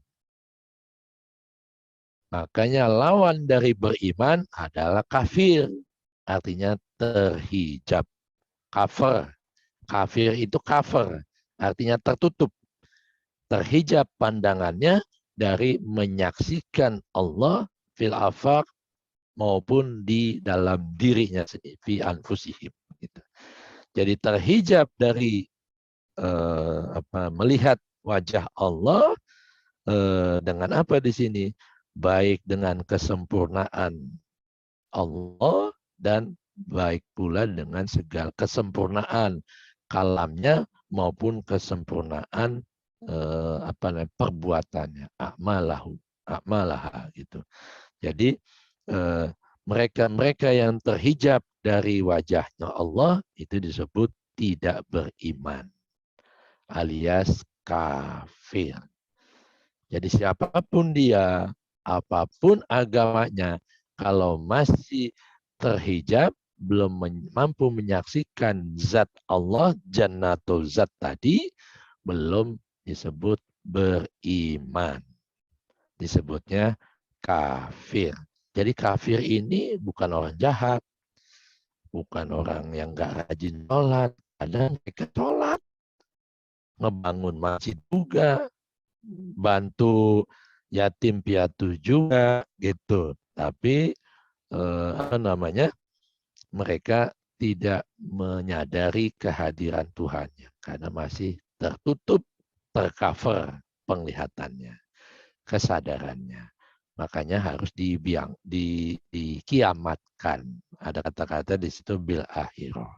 Makanya lawan dari beriman adalah kafir, artinya terhijab. Kafir. Kafir itu kafir, artinya tertutup. Terhijab pandangannya dari menyaksikan Allah fil afaq maupun di dalam dirinya sendiri, fi anfusihim. Gitu. Jadi terhijab dari melihat wajah Allah dengan apa di sini? Baik dengan kesempurnaan Allah dan baik pula dengan segala kesempurnaan kalamnya maupun kesempurnaan perbuatannya, a'malaha gitu. Jadi mereka yang terhijab dari wajahnya Allah itu disebut tidak beriman, alias kafir. Jadi siapapun dia, apapun agamanya, kalau masih terhijab, belum mampu menyaksikan zat Allah, jannatul zat tadi, belum disebut beriman. Disebutnya kafir. Jadi kafir ini bukan orang jahat, bukan orang yang gak rajin sholat. Ada mereka sholat, ngebangun masjid juga, bantu yatim piatu juga gitu. Tapi mereka tidak menyadari kehadiran Tuhannya karena masih tertutup, tercover penglihatannya, kesadarannya. Makanya harus dikiamatkan. Ada kata-kata di situ bil akhirah.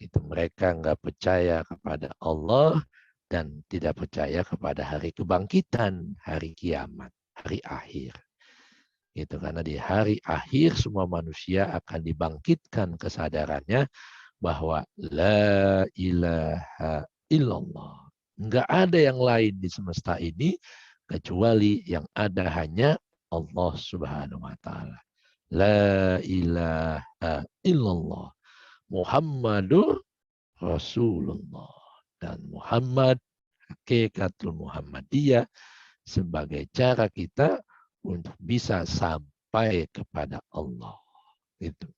Itu mereka nggak percaya kepada Allah dan tidak percaya kepada hari kebangkitan, hari kiamat, hari akhir. Itu karena di hari akhir semua manusia akan dibangkitkan kesadarannya bahwa la ilaha illallah. Enggak ada yang lain di semesta ini kecuali yang ada hanya Allah Subhanahu wa taala. La ilaha illallah. Muhammadur Rasulullah. Dan Muhammad, hakikatul Muhammadiyah sebagai cara kita untuk bisa sampai kepada Allah. Itu.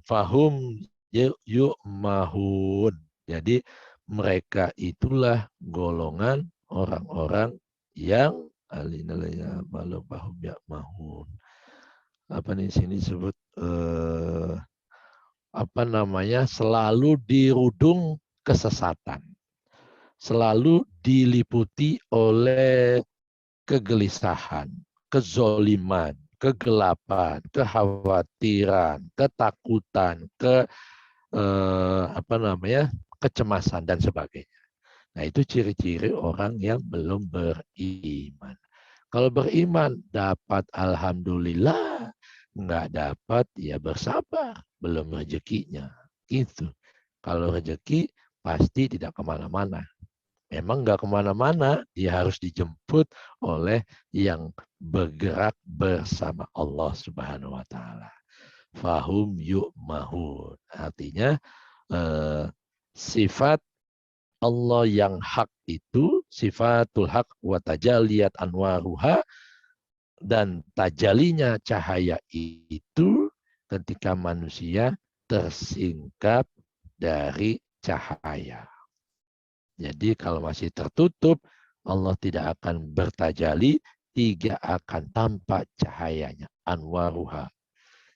Fahum yu'mahun. Jadi mereka itulah golongan orang-orang yang fahum yu'mahun. Apa nih sini disebut selalu dirudung kesesatan. Selalu diliputi oleh kegelisahan, kezoliman, kegelapan, kekhawatiran, ketakutan, kecemasan dan sebagainya. Nah, itu ciri-ciri orang yang belum beriman. Kalau beriman dapat alhamdulillah, nggak dapat ya bersabar, belum rezekinya. Gitu. Kalau rezeki pasti tidak kemana-mana. Memang nggak kemana-mana, dia harus dijemput oleh yang bergerak bersama Allah Subhanahu wa taala. Fahum yu'mahun. Artinya sifat Allah yang hak itu, sifatul hak wa tajaliyat anwaruha, dan tajalinya cahaya itu ketika manusia tersingkap dari cahaya. Jadi kalau masih tertutup, Allah tidak akan bertajali, tidak akan tampak cahayanya. Anwaruha.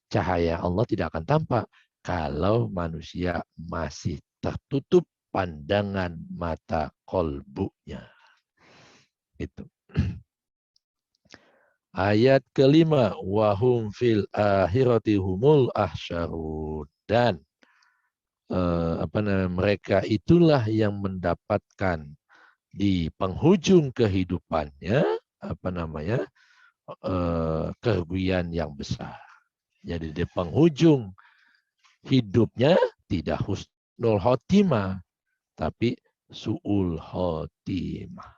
Cahaya Allah tidak akan tampak kalau manusia masih tertutup pandangan mata kolbunya. Itu. Ayat kelima, wahum fil akhirati humul ahsyarun. Dan mereka itulah yang mendapatkan di penghujung kehidupannya kerugian yang besar. Jadi di penghujung hidupnya tidak husnul khotimah, tapi su'ul khotimah.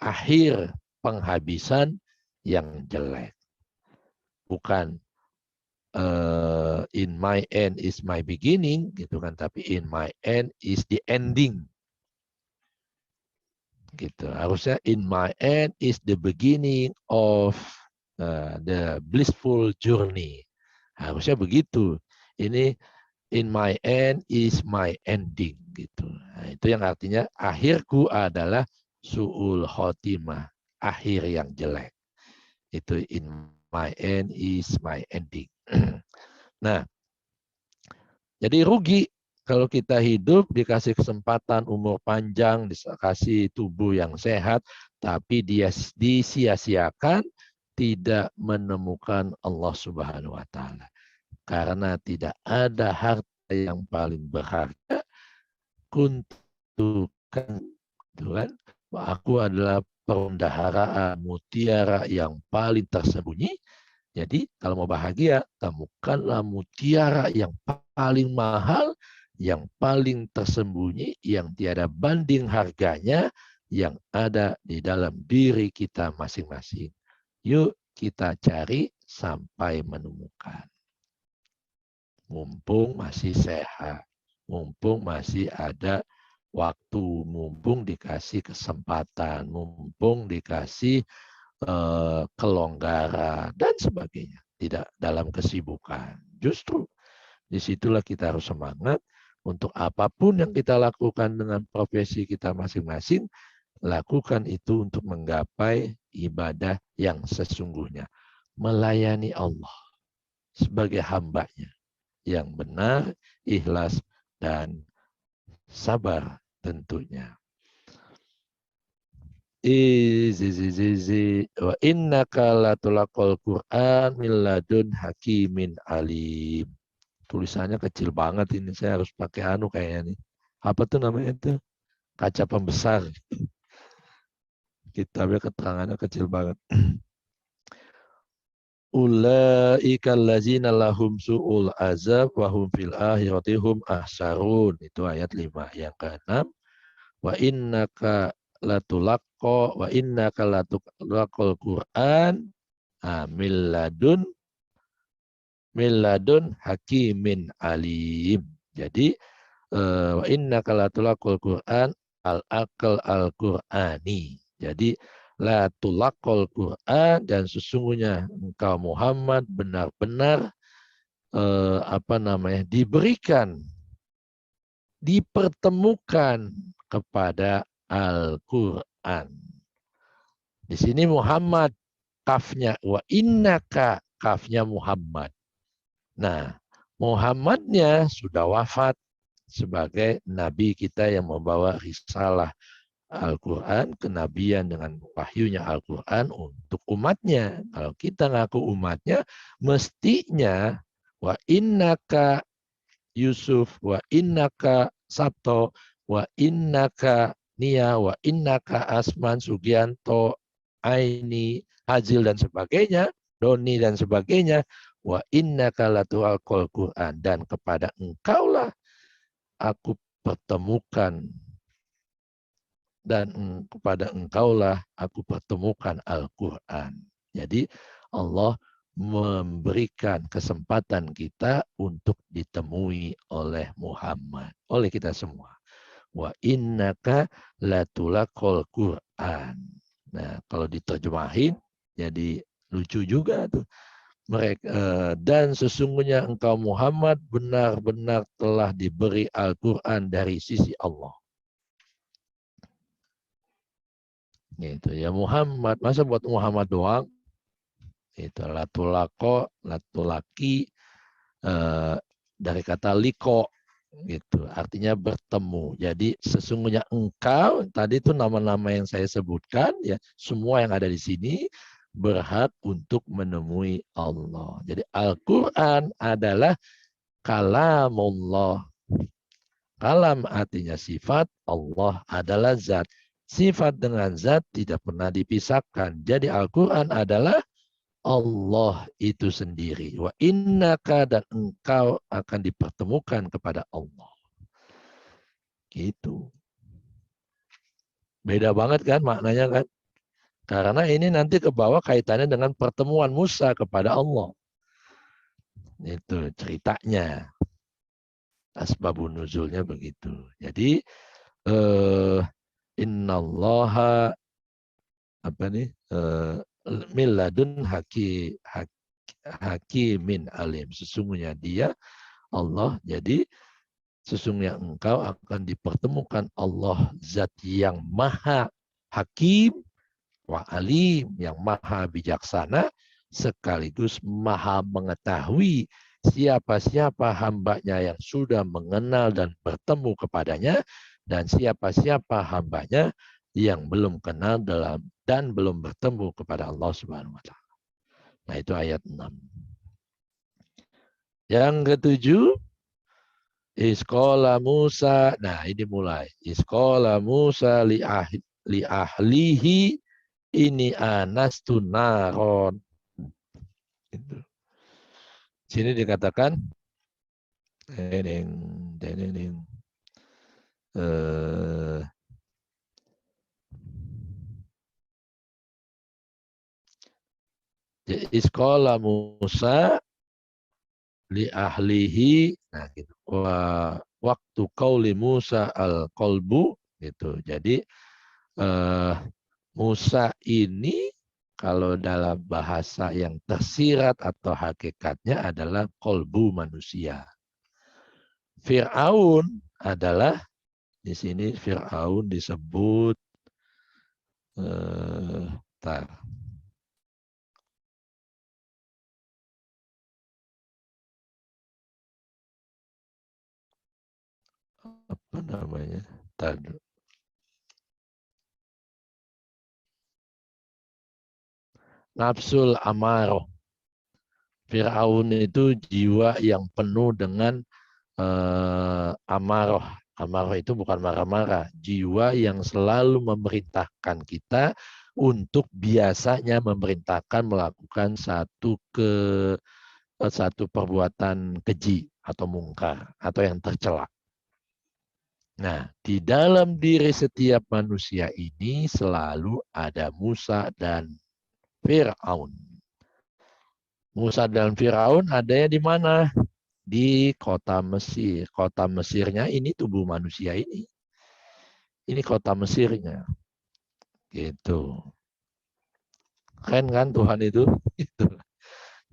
Akhir penghabisan yang jelek. Bukan in my end is my beginning, gitu kan, tapi in my end is the ending. Gitu. Harusnya in my end is the beginning of the blissful journey. Harusnya begitu. Ini in my end is my ending, gitu. Nah, itu yang artinya akhirku adalah su'ul khotimah, akhir yang jelek. Itu in my end is my ending. Nah, jadi rugi kalau kita hidup dikasih kesempatan umur panjang, dikasih tubuh yang sehat, tapi dia disia-siakan, tidak menemukan Allah Subhanahu wa taala. Karena tidak ada harta yang paling berharga kuntukan, Tuhan, aku adalah perbendaharaan mutiara yang paling tersembunyi. Jadi kalau mau bahagia, temukanlah mutiara yang paling mahal, yang paling tersembunyi, yang tiada banding harganya, yang ada di dalam diri kita masing-masing. Yuk kita cari sampai menemukan. Mumpung masih sehat, mumpung masih ada waktu, mumpung dikasih kesempatan, mumpung dikasih kelonggaran dan sebagainya, tidak dalam kesibukan. Justru disitulah kita harus semangat untuk apapun yang kita lakukan dengan profesi kita masing-masing, lakukan itu untuk menggapai ibadah yang sesungguhnya, melayani Allah sebagai hambanya yang benar, ikhlas, dan sabar tentunya. Wa innaka latulaqal Qur'an min ladun hakimin alim. Tulisannya kecil banget ini. Saya harus pakai anu kayaknya nih. Apa tuh namanya itu? Kaca pembesar. Kitabnya keterangannya kecil banget. Ulaika allazina lahum su'ul azab wa hum fil akhirati hum ahsarun. Itu ayat 5. Yang ke-6, wa innaka latulaqal Qur'an milladun hakimin alim. Jadi wa innaka latulaqal Qur'an al-aqal al-Qur'ani. Jadi la tulaqal Qur'an, dan sesungguhnya engkau Muhammad benar-benar dipertemukan kepada Al-Qur'an. Di sini Muhammad kafnya, wa innaka kafnya Muhammad. Nah, Muhammadnya sudah wafat sebagai nabi kita yang membawa risalah Al-Quran, kenabian dengan wahyunya Al-Quran untuk umatnya. Kalau kita ngaku umatnya, mestinya wa innaka Yusuf, wa innaka Sabto, wa innaka Nia, wa innaka Asman, Sugianto, Aini, Hazil dan sebagainya, Doni dan sebagainya, wa innaka latu'al Quran, dan kepada engkaulah aku pertemukan, dan kepada engkaulah aku pertemukan Al-Quran. Jadi Allah memberikan kesempatan kita untuk ditemui oleh Muhammad, oleh kita semua. Wa innaka latulaqal Quran. Nah, kalau diterjemahin jadi lucu juga tuh. Mereka, dan sesungguhnya engkau Muhammad benar-benar telah diberi Al-Quran dari sisi Allah. Gitu ya, Muhammad, masa buat Muhammad doang? Itu latulaki dari kata liko, gitu, artinya bertemu. Jadi sesungguhnya engkau, tadi itu nama-nama yang saya sebutkan ya, semua yang ada di sini berhak untuk menemui Allah. Jadi Al-Quran adalah kalamullah. Kalam artinya sifat, Allah adalah zat. Sifat dengan zat tidak pernah dipisahkan. Jadi Al-Quran adalah Allah itu sendiri. Wa innaka, dan engkau akan dipertemukan kepada Allah. Gitu. Beda banget kan maknanya kan? Karena ini nanti ke bawah kaitannya dengan pertemuan Musa kepada Allah. Itu ceritanya. Asbabun nuzulnya begitu. Jadi innallaha apa nih? Milladun hakimin alim. Sesungguhnya dia Allah. Jadi sesungguhnya engkau akan dipertemukan Allah zat yang maha hakim wa alim, yang maha bijaksana sekaligus maha mengetahui siapa-siapa hambanya yang sudah mengenal dan bertemu kepadanya, dan siapa-siapa hambanya yang belum kenal dan belum bertemu kepada Allah Subhanahu wa taala. Nah, itu ayat 6. Yang ketujuh, Iskola Musa. Nah, ini mulai. Iskola Musa li ahlihi ini anastu naron. Sini dikatakan Iskola Musa li ahlihi. Nah, gitu. Waktu qauli Musa al-qalbu gitu. Jadi Musa ini kalau dalam bahasa yang tersirat atau hakikatnya adalah kolbu manusia. Fir'aun adalah, di sini Fir'aun disebut tar, apa namanya? Tar, nafsul amaroh. Fir'aun itu jiwa yang penuh dengan amaroh. Amaroh itu bukan marah-marah. Jiwa yang selalu memerintahkan kita untuk biasanya memerintahkan melakukan satu perbuatan keji atau mungkar atau yang tercela. Nah, di dalam diri setiap manusia ini selalu ada Musa dan Fir'aun. Musa dan Fir'aun adanya di mana? Di kota Mesir. Kota Mesirnya ini tubuh manusia ini. Ini kota Mesirnya. Gitu. Keren kan Tuhan itu? Gitu.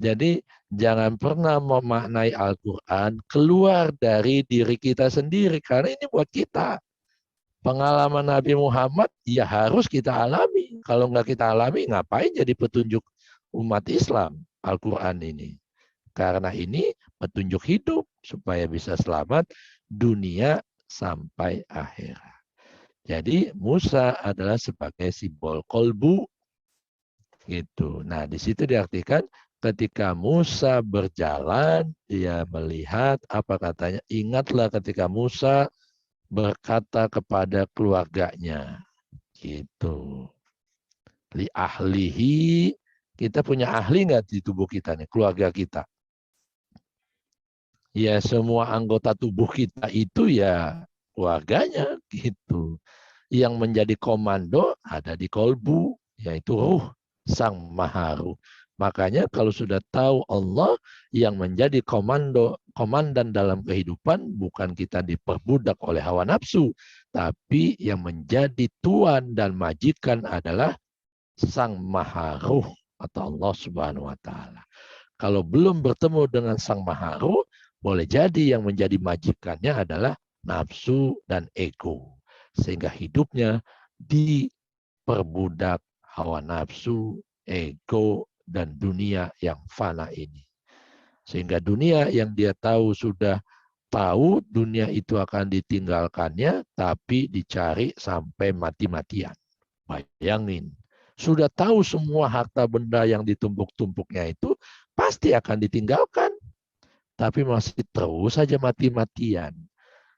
Jadi jangan pernah memaknai Al-Quran keluar dari diri kita sendiri. Karena ini buat kita. Pengalaman Nabi Muhammad ya harus kita alami. Kalau nggak kita alami, ngapain jadi petunjuk umat Islam Al-Quran ini? Karena ini petunjuk hidup supaya bisa selamat dunia sampai akhirat. Jadi Musa adalah sebagai simbol kolbu gitu. Nah, di situ diartikan ketika Musa berjalan, dia melihat apa katanya? Ingatlah ketika Musa berkata kepada keluarganya gitu. Li ahlihi, kita punya ahli nggak di tubuh kita nih, keluarga kita? Ya semua anggota tubuh kita itu ya keluarganya gitu. Yang menjadi komando ada di kolbu, yaitu ruh sang maharu. Makanya kalau sudah tahu Allah yang menjadi komandan dalam kehidupan, bukan kita diperbudak oleh hawa nafsu, tapi yang menjadi tuan dan majikan adalah sang maharuh atau Allah Subhanahu wa taala. Kalau belum bertemu dengan sang maharuh, boleh jadi yang menjadi majikannya adalah nafsu dan ego. Sehingga hidupnya diperbudak hawa nafsu, ego, dan dunia yang fana ini. Sehingga dunia yang dia tahu sudah tahu dunia itu akan ditinggalkannya, tapi dicari sampai mati-matian. Bayangin, sudah tahu semua harta benda yang ditumpuk-tumpuknya itu pasti akan ditinggalkan, tapi masih terus saja mati-matian.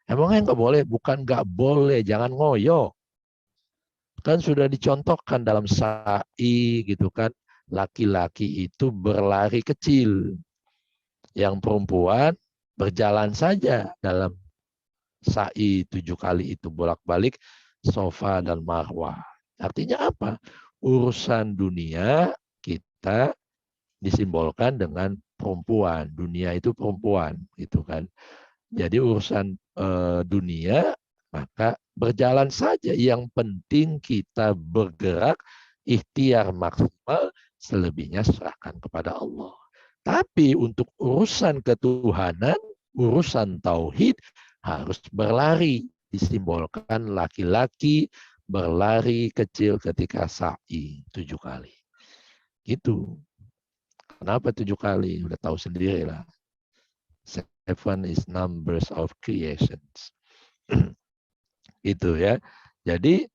Emangnya nggak boleh? Bukan nggak boleh, jangan ngoyo. Kan sudah dicontohkan dalam sa'i gitu kan, laki-laki itu berlari kecil, yang perempuan berjalan saja dalam sa'i 7 kali itu bolak-balik Sofa dan Marwah. Artinya apa? Urusan dunia kita disimbolkan dengan perempuan. Dunia itu perempuan, gitu kan. Jadi urusan dunia maka berjalan saja. Yang penting kita bergerak ikhtiar maksimal, selebihnya serahkan kepada Allah. Tapi untuk urusan ketuhanan, urusan tauhid harus berlari. Disimbolkan laki-laki berlari kecil ketika sa'i 7 kali. Gitu. Kenapa 7 kali? Udah tahu sendiri lah. 7 is numbers of creations. Itu ya. Jadi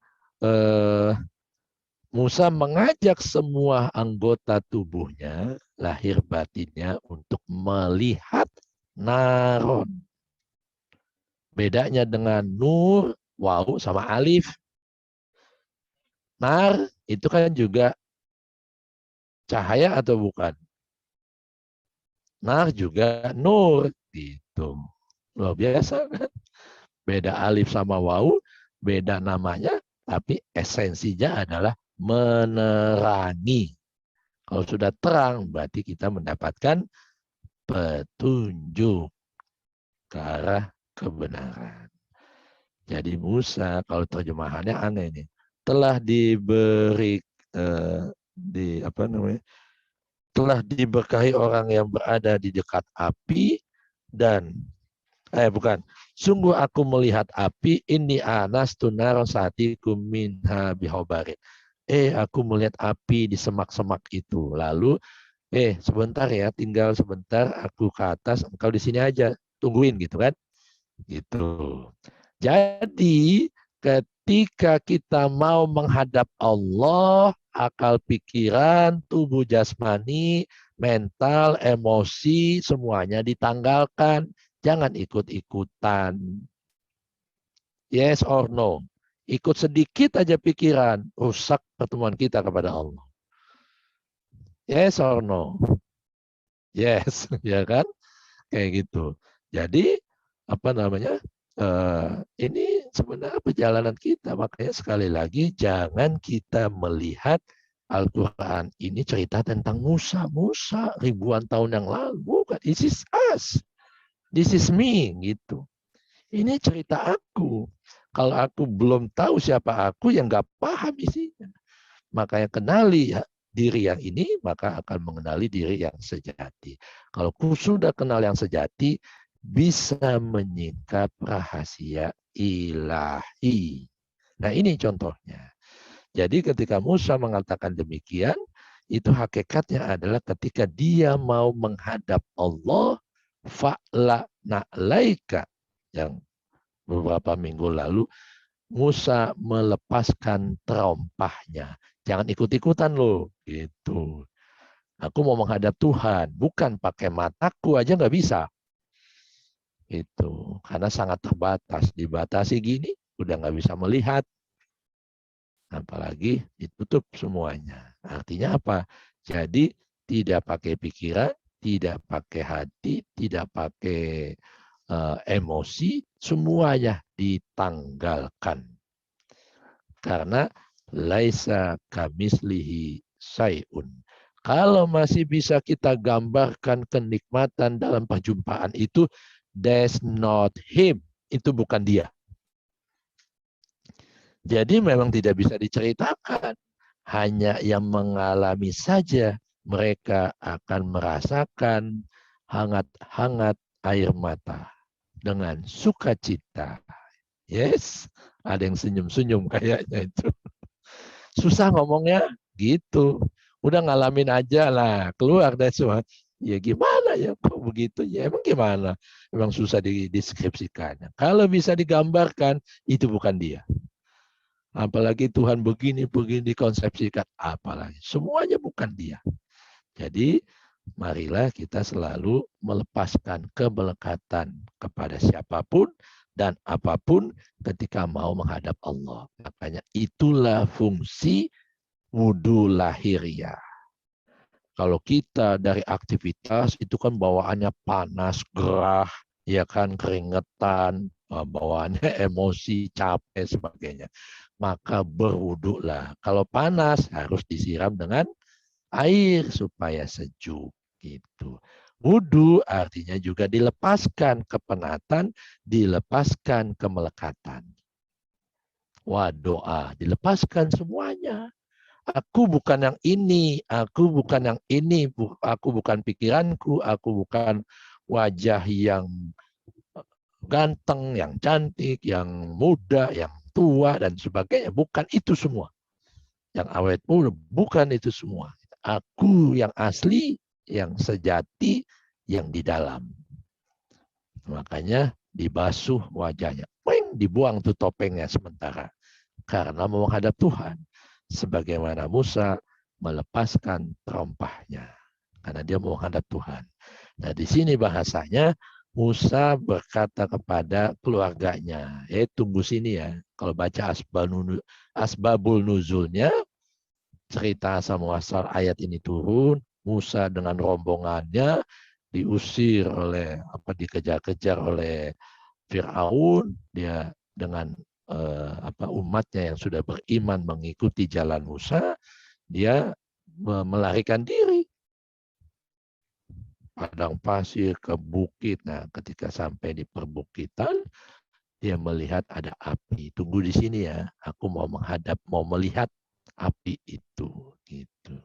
Musa mengajak semua anggota tubuhnya, lahir batinnya, untuk melihat naron. Bedanya dengan nur, waw sama alif. Nar itu kan juga cahaya atau bukan? Nar juga nur. Gitu. Luar biasa kan? Beda alif sama waw, beda namanya, tapi esensinya adalah menerangi. Kalau sudah terang, berarti kita mendapatkan petunjuk ke arah kebenaran. Jadi Musa, kalau terjemahannya aneh nih, telah diberi telah diberkahi orang yang berada di dekat api dan bukan. Sungguh aku melihat api, ini anas tunaron saatikum minha bihobarin. Aku melihat api di semak-semak itu. Lalu, sebentar ya, tinggal sebentar, aku ke atas, engkau di sini aja, tungguin gitu kan. Gitu. Jadi, ketika kita mau menghadap Allah, akal pikiran, tubuh jasmani, mental, emosi, semuanya ditanggalkan. Jangan ikut-ikutan. Yes or no? Ikut sedikit aja pikiran, rusak pertemuan kita kepada Allah. Yes or no? Yes, ya kan? Kayak gitu. Jadi apa namanya? Ini sebenarnya perjalanan kita. Makanya sekali lagi jangan kita melihat Al-Quran ini cerita tentang Musa. Musa ribuan tahun yang lalu. Bukan. This is us. This is me. Gitu. Ini cerita aku. Kalau aku belum tahu siapa aku, yang nggak paham isinya. Makanya kenali ya, diri yang ini, maka akan mengenali diri yang sejati. Kalau sudah kenal yang sejati, bisa menyingkap rahasia ilahi. Nah ini contohnya. Jadi ketika Musa mengatakan demikian, itu hakikatnya adalah ketika dia mau menghadap Allah, fa'la na'laika, yang beberapa minggu lalu, Musa melepaskan terompahnya. Jangan ikut-ikutan loh, gitu. Aku mau menghadap Tuhan, bukan pakai mataku aja nggak bisa. Itu karena sangat terbatas, dibatasi gini, udah nggak bisa melihat, apalagi ditutup semuanya. Artinya apa? Jadi tidak pakai pikiran, tidak pakai hati, tidak pakai emosi, semuanya ditanggalkan. Karena laisa kamislihi sayun. Kalau masih bisa kita gambarkan kenikmatan dalam perjumpaan itu, that's not him. Itu bukan dia. Jadi memang tidak bisa diceritakan. Hanya yang mengalami saja mereka akan merasakan hangat-hangat air mata dengan sukacita. Yes, ada yang senyum-senyum kayaknya itu. Susah ngomongnya gitu. Udah ngalamin aja lah, keluar dari semua. Ya gimana ya kok begitu ya? Emang gimana? Emang susah dideskripsikannya. Kalau bisa digambarkan, itu bukan dia. Apalagi Tuhan begini dikonsepsikan. Apalagi semuanya bukan dia. Jadi marilah kita selalu melepaskan kemelekatan kepada siapapun dan apapun ketika mau menghadap Allah. Makanya itulah fungsi wudhu lahiriah. Kalau kita dari aktivitas itu kan bawaannya panas, gerah, ya kan keringetan, bawaannya emosi, capek, sebagainya. Maka berwudhulah. Kalau panas harus disiram dengan air supaya sejuk gitu. Wudhu artinya juga dilepaskan kepenatan, dilepaskan kemelekatan. Doa dilepaskan semuanya. Aku bukan yang ini, aku bukan yang ini, aku bukan pikiranku, aku bukan wajah yang ganteng, yang cantik, yang muda, yang tua, dan sebagainya. Bukan itu semua. Yang awet muda, bukan itu semua. Aku yang asli, yang sejati, yang di dalam. Makanya dibasuh wajahnya. Dibuang tuh topengnya sementara. Karena mau menghadap Tuhan. Sebagaimana Musa melepaskan terompahnya. Karena dia mau menghadap Tuhan. Nah di sini bahasanya Musa berkata kepada keluarganya, tunggu sini ya. Kalau baca Asbabul Nuzulnya, cerita asal muasal ayat ini turun, Musa dengan rombongannya diusir oleh dikejar-kejar oleh Firaun, dia dengan umatnya yang sudah beriman mengikuti jalan Musa, dia melarikan diri. Padang pasir ke bukit. Nah, ketika sampai di perbukitan, dia melihat ada api. Tunggu di sini ya, aku mau melihat api itu. Gitu.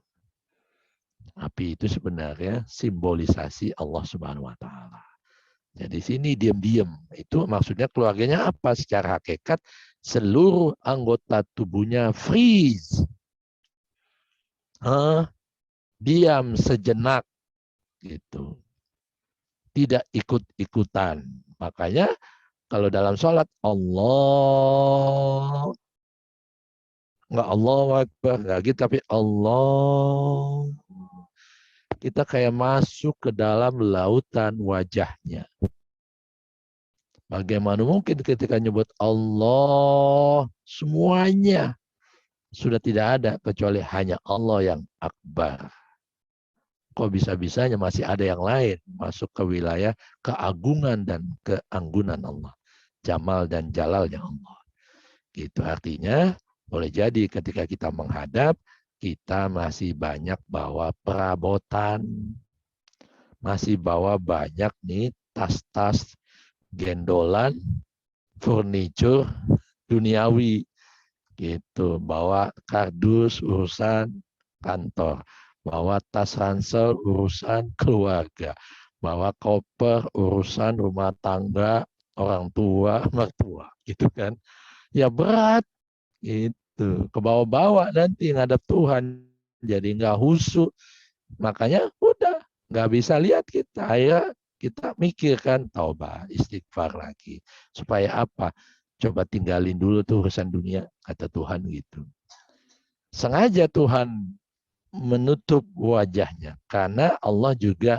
Api itu sebenarnya simbolisasi Allah Subhanahu wa Ta'ala. Jadi sini diam-diam. Itu maksudnya keluarganya apa? Secara hakikat seluruh anggota tubuhnya freeze. Diam sejenak gitu. Tidak ikut-ikutan. Makanya Kalau dalam sholat, Allah. Enggak Allahu Akbar. Enggak gitu, tapi Allah. Kita kayak masuk ke dalam lautan wajahnya. Bagaimana mungkin ketika nyebut Allah, semuanya sudah tidak ada kecuali hanya Allah yang akbar. Kok bisa-bisanya masih ada yang lain masuk ke wilayah keagungan dan keanggunan Allah. Jamal dan jalalnya Allah. Itu artinya boleh jadi ketika kita menghadap, kita masih banyak bawa perabotan. Masih bawa banyak nih tas-tas, gendolan, furniture, duniawi. Gitu, bawa kardus urusan kantor, bawa tas ransel urusan keluarga, bawa koper urusan rumah tangga, orang tua, mertua, gitu kan. Ya berat, gitu. Kebawa-bawa nanti ngadap Tuhan, jadi nggak husu. Makanya udah, nggak bisa lihat kita. Ya, kita mikirkan taubat, istighfar lagi. Supaya apa? Coba tinggalin dulu tuh urusan dunia, kata Tuhan gitu. Sengaja Tuhan menutup wajahnya. Karena Allah juga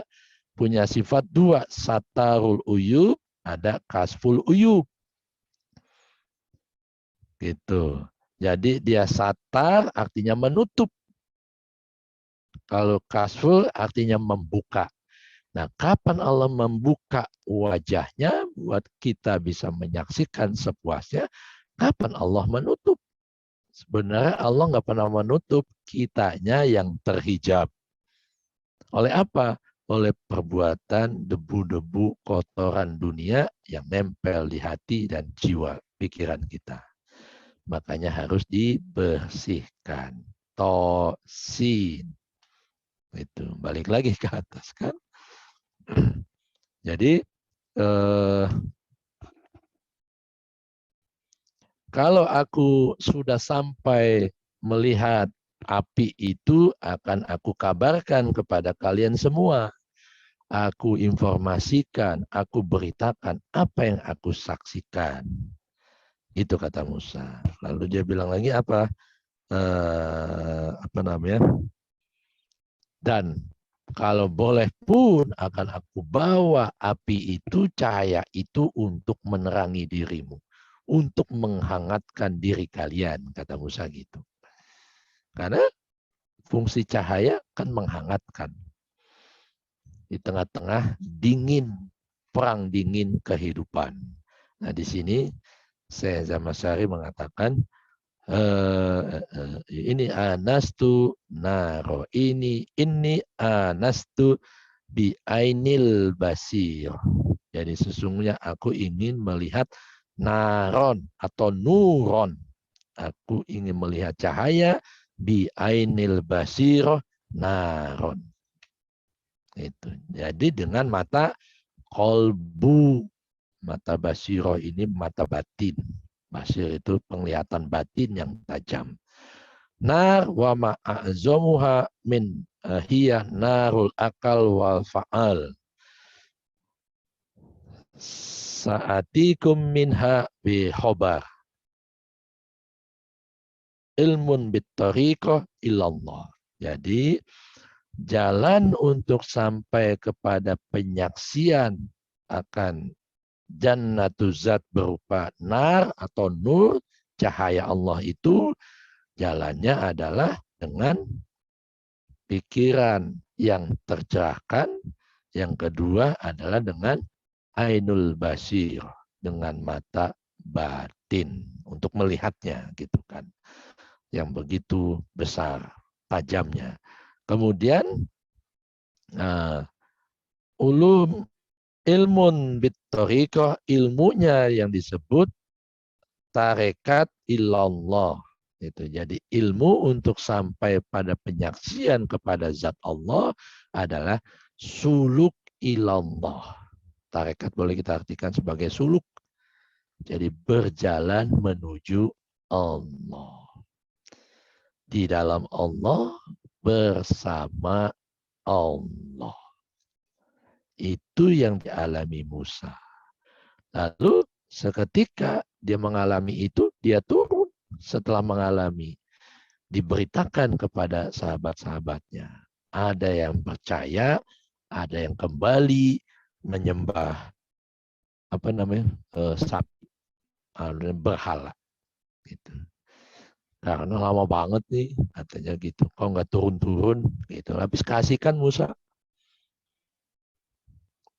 punya sifat dua. Satarul uyub, ada kasful uyub. Gitu. Jadi dia satar artinya menutup. Kalau kasful artinya membuka. Nah, kapan Allah membuka wajahnya buat kita bisa menyaksikan sepuasnya? Kapan Allah menutup? Sebenarnya Allah nggak pernah menutup, kitanya yang terhijab. Oleh apa? Oleh perbuatan debu-debu kotoran dunia yang nempel di hati dan jiwa pikiran kita. Makanya harus dibersihkan. Tosin. Itu balik lagi ke atas kan. Jadi kalau aku sudah sampai melihat api itu, akan aku kabarkan kepada kalian semua. Aku informasikan, aku beritakan apa yang aku saksikan. Itu kata Musa. Lalu dia bilang lagi apa? Apa namanya? Dan kalau boleh pun akan aku bawa api itu, cahaya itu untuk menerangi dirimu. Untuk menghangatkan diri kalian, kata Musa gitu. Karena fungsi cahaya kan menghangatkan. Di tengah-tengah dingin, perang dingin kehidupan. Nah di sini Syekh Zamasari mengatakan, ini anastu naro, ini anastu bi ainil basir. Jadi sesungguhnya aku ingin melihat naron atau nuron. Aku ingin melihat cahaya bi ainil basir naron. Itu. Jadi dengan mata kolbu, mata basiro ini mata batin. Basir itu penglihatan batin yang tajam. Nar wa ma'azomuha min hiya narul akal wal fa'al. Sa'atikum minha bihobar. Ilmun bittariqah illallah. Jadi jalan untuk sampai kepada penyaksian akan jannatuzat berupa nar atau nur, cahaya Allah itu, jalannya adalah dengan pikiran yang tercerahkan. Yang kedua adalah dengan ainul basir, dengan mata batin untuk melihatnya gitu kan. Yang begitu besar tajamnya. Kemudian ulum ilmun bittoriqah, ilmunya yang disebut tarekat ilallah. Itu. Jadi ilmu untuk sampai pada penyaksian kepada zat Allah adalah suluk ilallah. Tarekat boleh kita artikan sebagai suluk. Jadi berjalan menuju Allah. Di dalam Allah, bersama Allah. Itu yang dialami Musa. Lalu Seketika dia mengalami itu, dia turun setelah mengalami. Diberitakan kepada sahabat-sahabatnya. Ada yang percaya, ada yang kembali menyembah sapi, berhala. Gitu. Karena lama banget nih, katanya gitu. Kok nggak turun-turun? Gitu. Habis kasihkan Musa.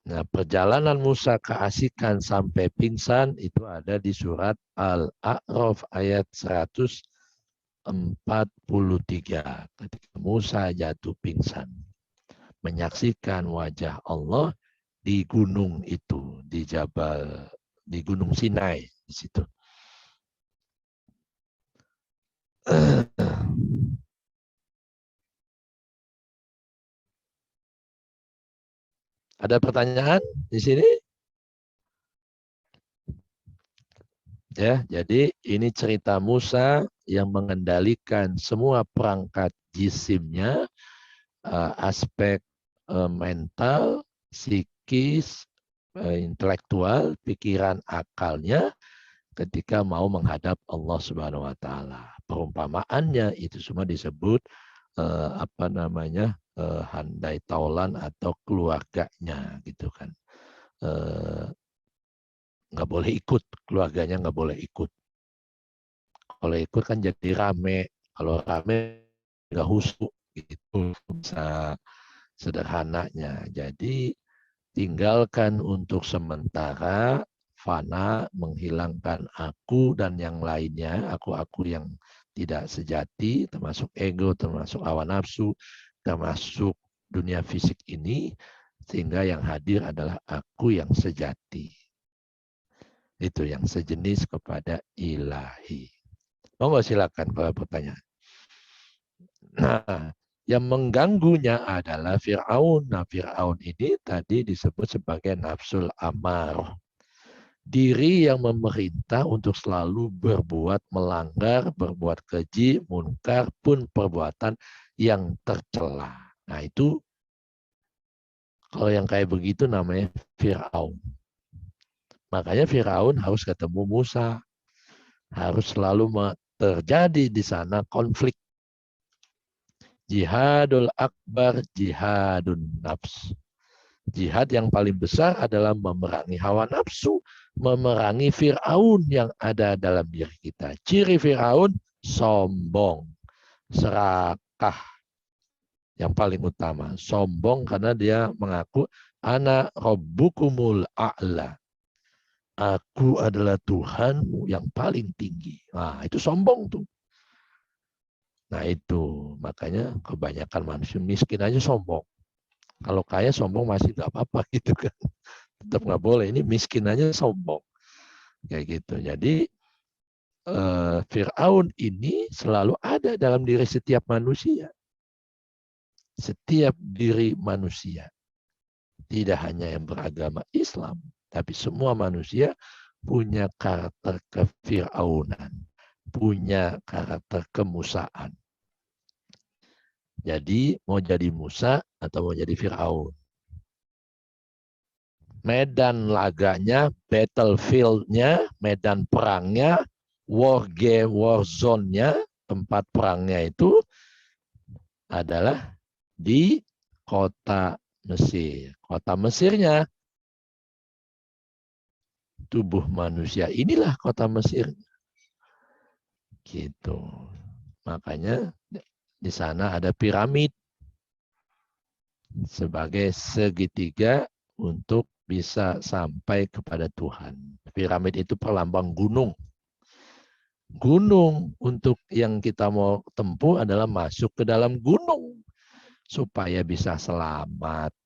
Nah, perjalanan Musa keasikan sampai pingsan itu ada di surat Al-A'raf ayat 143. Ketika Musa jatuh pingsan, menyaksikan wajah Allah di gunung itu, di Gunung Sinai di situ. Ada pertanyaan di sini? Ya, jadi ini cerita Musa yang mengendalikan semua perangkat jisimnya, aspek mental, psikis, intelektual, pikiran, akalnya ketika mau menghadap Allah Subhanahu wa taala. Perumpamaannya itu semua disebut handai taulan atau keluarganya gitu kan. Nggak boleh ikut, keluarganya nggak boleh ikut. Kalau ikut kan jadi rame, kalau rame nggak husuk gitu bisa sederhananya. Jadi tinggalkan untuk sementara, fana, menghilangkan aku dan yang lainnya, aku-aku yang tidak sejati, termasuk ego, termasuk hawa nafsu, termasuk dunia fisik ini, sehingga yang hadir adalah aku yang sejati. Itu yang sejenis kepada ilahi. Monggo silakan kalau pertanyaan. Nah, yang mengganggunya adalah Fir'aun. Nah, Fir'aun ini tadi disebut sebagai nafsul amarah. Diri yang memerintah untuk selalu berbuat melanggar, berbuat keji, munkar pun perbuatan yang tercela. Nah, itu kalau yang kayak begitu namanya Fir'aun. Makanya Fir'aun harus ketemu Musa. Harus selalu terjadi di sana konflik. Jihadul akbar, jihadun nafs. Jihad yang paling besar adalah memerangi hawa nafsu, memerangi Fir'aun yang ada dalam diri kita. Ciri Fir'aun, sombong, serakah yang paling utama. Sombong karena dia mengaku, ana rabbukumul a'la. Aku adalah Tuhanmu yang paling tinggi. Nah, itu sombong tuh. Nah itu, makanya kebanyakan manusia miskin aja sombong. Kalau kaya sombong masih nggak apa-apa gitu kan. Tetap nggak boleh. Ini miskin aja sombong. Kayak gitu. Jadi Fir'aun ini selalu ada dalam diri setiap manusia. Setiap diri manusia. Tidak hanya yang beragama Islam. Tapi semua manusia punya karakter kefir'aunan. Punya karakter kemusaan. Jadi mau jadi Musa atau mau jadi Fir'aun. Medan laganya, battlefield-nya, medan perangnya, war game, war zone-nya, tempat perangnya itu adalah di kota Mesir. Kota Mesirnya, tubuh manusia. Inilah kota Mesir. Gitu. Makanya di sana ada piramid sebagai segitiga untuk bisa sampai kepada Tuhan. Piramid itu perlambang gunung. Gunung untuk yang kita mau tempuh adalah masuk ke dalam gunung supaya bisa selamat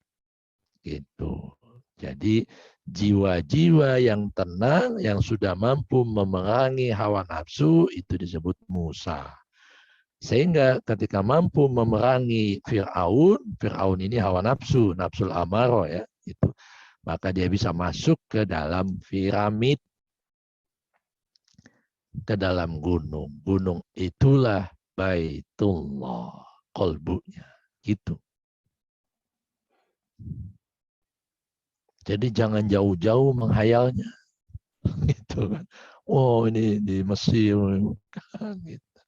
gitu. Jadi jiwa-jiwa yang tenang yang sudah mampu memerangi hawa nafsu itu disebut Musa. Sehingga ketika mampu memerangi Fir'aun, Fir'aun ini hawa nafsu, nafsul amaro ya, itu. Maka dia bisa masuk ke dalam piramid, ke dalam gunung. Gunung itulah Baitullah, kolbunya. Gitu. Jadi jangan jauh-jauh menghayalnya. gitu kan. Oh ini di Mesir gitu.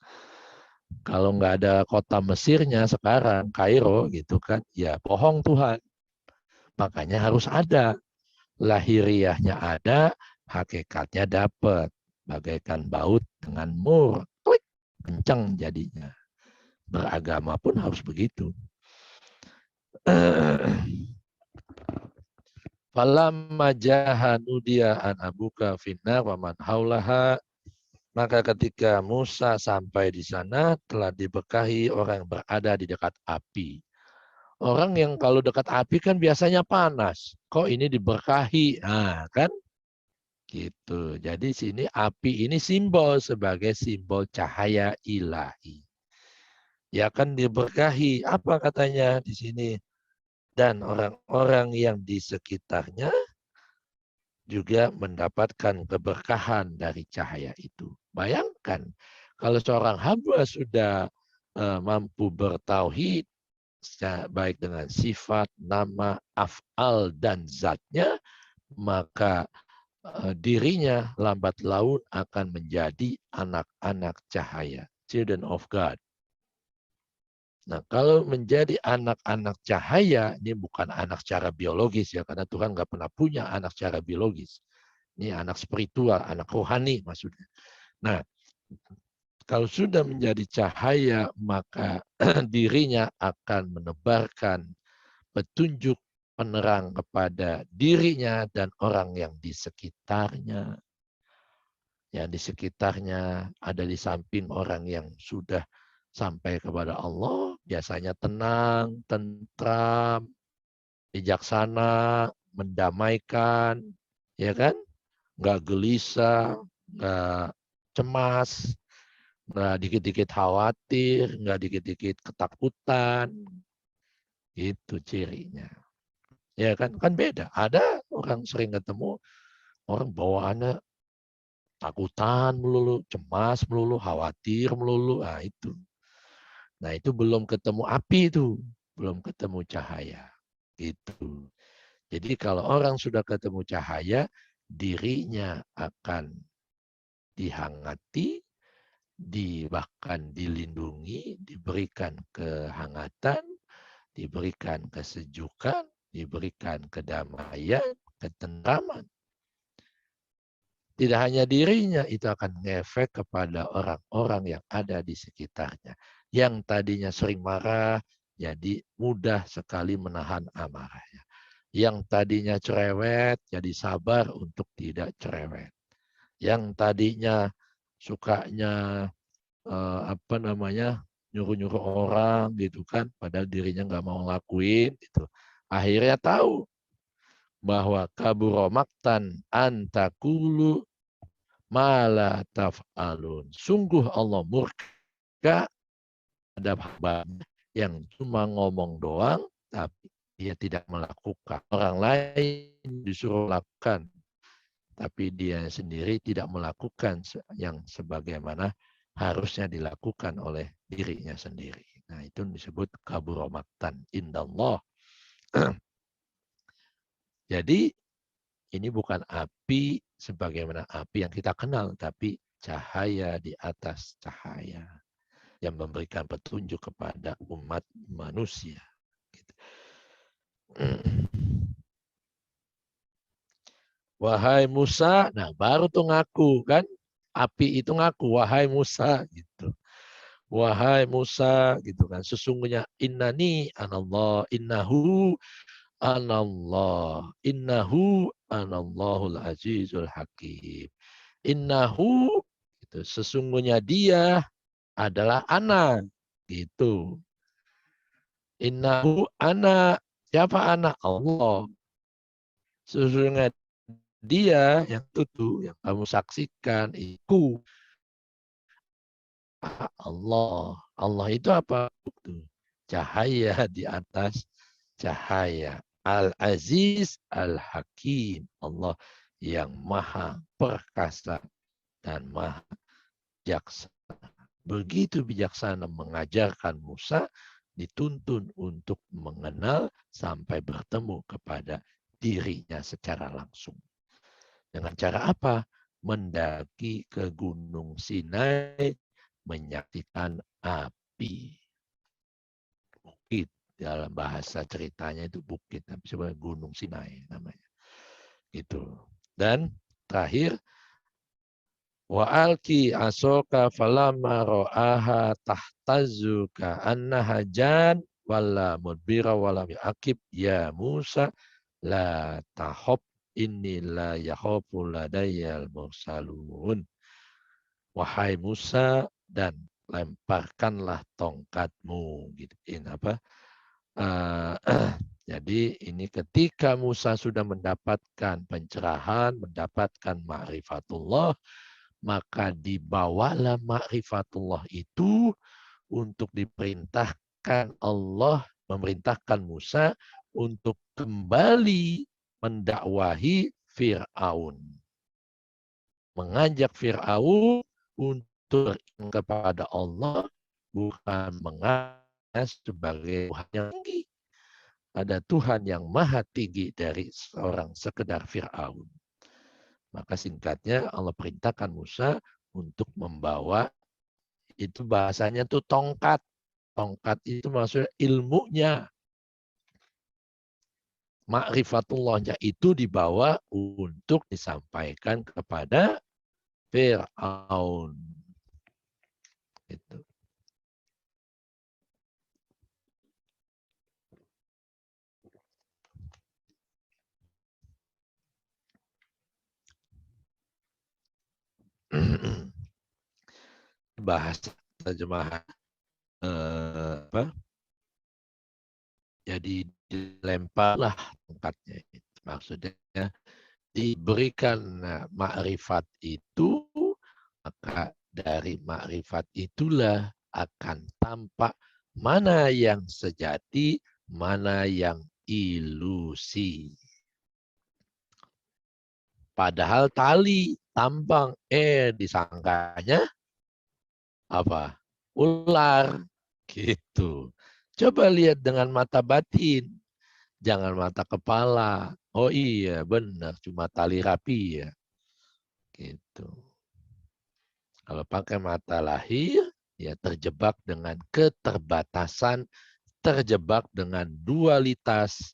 Kalau nggak ada kota Mesirnya sekarang, Kairo gitu kan, ya bohong Tuhan. Makanya harus ada. Lahiriahnya ada, hakikatnya dapat. Bagaikan baut dengan mur. Klik, kencang jadinya. Beragama pun harus begitu. Falamma jahanu dia an abuka finnar wa man haulaha. Maka ketika Musa sampai di sana telah diberkahi orang yang berada di dekat api. Orang yang kalau dekat api kan biasanya panas. Kok ini diberkahi? Nah, kan gitu. Jadi sini api ini simbol sebagai simbol cahaya ilahi. Ya kan diberkahi. Apa katanya di sini? Dan orang-orang yang di sekitarnya juga mendapatkan keberkahan dari cahaya itu. Bayangkan kalau seorang hamba sudah mampu bertauhid baik dengan sifat, nama, af'al dan zatnya, maka dirinya lambat laun akan menjadi anak-anak cahaya, children of God. Nah, kalau menjadi anak-anak cahaya, ini bukan anak secara biologis ya, karena Tuhan nggak pernah punya anak secara biologis. Ini anak spiritual, anak rohani maksudnya. Nah, kalau sudah menjadi cahaya, maka dirinya akan menebarkan petunjuk penerang kepada dirinya dan orang yang di sekitarnya. Yang di sekitarnya ada di samping orang yang sudah sampai kepada Allah, biasanya tenang, tentram, bijaksana, mendamaikan, ya kan? Nggak gelisah, nggak cemas, nggak dikit-dikit khawatir, nggak dikit-dikit ketakutan. Itu cirinya. Ya kan? Kan beda. Ada orang sering ketemu, orang bawaannya takutan melulu, cemas melulu, khawatir melulu. Nah itu. Nah itu belum ketemu api itu, belum ketemu cahaya. Itu. Jadi kalau orang sudah ketemu cahaya, dirinya akan dihangati, bahkan dilindungi, diberikan kehangatan, diberikan kesejukan, diberikan kedamaian, ketentraman. Tidak hanya dirinya, itu akan ngefek kepada orang-orang yang ada di sekitarnya. Yang tadinya sering marah, jadi mudah sekali menahan amarahnya. Yang tadinya cerewet, jadi sabar untuk tidak cerewet. Yang tadinya sukanya nyuruh-nyuruh orang gitu kan, padahal dirinya nggak mau ngelakuin gitu. Akhirnya tahu bahwa kaburo maktan antakulu mala taf'alun. Sungguh Allah murka ada hamba yang cuma ngomong doang, tapi dia tidak melakukan. Orang lain disuruh lakukan, tapi dia sendiri tidak melakukan yang sebagaimana harusnya dilakukan oleh dirinya sendiri. Nah, itu disebut kaburomatan indallah. Jadi ini bukan api sebagaimana api yang kita kenal, tapi cahaya di atas cahaya yang memberikan petunjuk kepada umat manusia. Wahai Musa, nah baru tuh ngaku kan, api itu ngaku, wahai Musa gitu. Wahai Musa gitu kan, sesungguhnya innani anallah, innahu analllahul azizul hakim. Innahu gitu, sesungguhnya dia adalah ana gitu. Innahu ana, siapa ana? Allah. Sesungguhnya dia yang tutu yang kamu saksikan itu Allah. Allah itu apa? Cahaya di atas cahaya. Al-Aziz Al-Hakim. Allah yang maha perkasa dan maha bijaksana. Begitu bijaksana mengajarkan Musa, dituntun untuk mengenal sampai bertemu kepada dirinya secara langsung. Dengan cara apa? Mendaki ke Gunung Sinai, menyaksikan api. Bukit, dalam bahasa ceritanya itu bukit, tapi sebenarnya Gunung Sinai namanya. Gitu. Dan terakhir, wa alki asoka falamma ra'aha tahtazu ka'annaha jan wala mudbira wala akib ya Musa la tahob inni la yahofu ladayal mursalun. Wahai Musa, dan lemparkanlah tongkatmu. Gitu. Ini apa? Jadi ini ketika Musa sudah mendapatkan pencerahan, mendapatkan ma'rifatullah, maka dibawalah ma'rifatullah itu untuk diperintahkan Allah, memerintahkan Musa untuk kembali mendakwahi Fir'aun. Mengajak Fir'aun untuk beriman kepada Allah, bukan mengajak sebagai Tuhan yang tinggi. Ada Tuhan yang maha tinggi dari seorang sekedar Fir'aun. Maka singkatnya Allah perintahkan Musa untuk membawa, itu bahasanya tuh tongkat. Tongkat itu maksudnya ilmunya. Ma'rifatullahnya itu dibawa untuk disampaikan kepada Fir'aun. Itu. Bahasa terjemahan apa? Jadi dilemparlah tongkatnya. Maksudnya diberikan makrifat itu, maka dari makrifat itulah akan tampak mana yang sejati, mana yang ilusi. Padahal tali tambang, disangkanya apa? Ular, gitu. Coba lihat dengan mata batin, jangan mata kepala. Oh iya, benar, cuma tali rapi ya. Gitu. Kalau pakai mata lahir, ya terjebak dengan keterbatasan, terjebak dengan dualitas,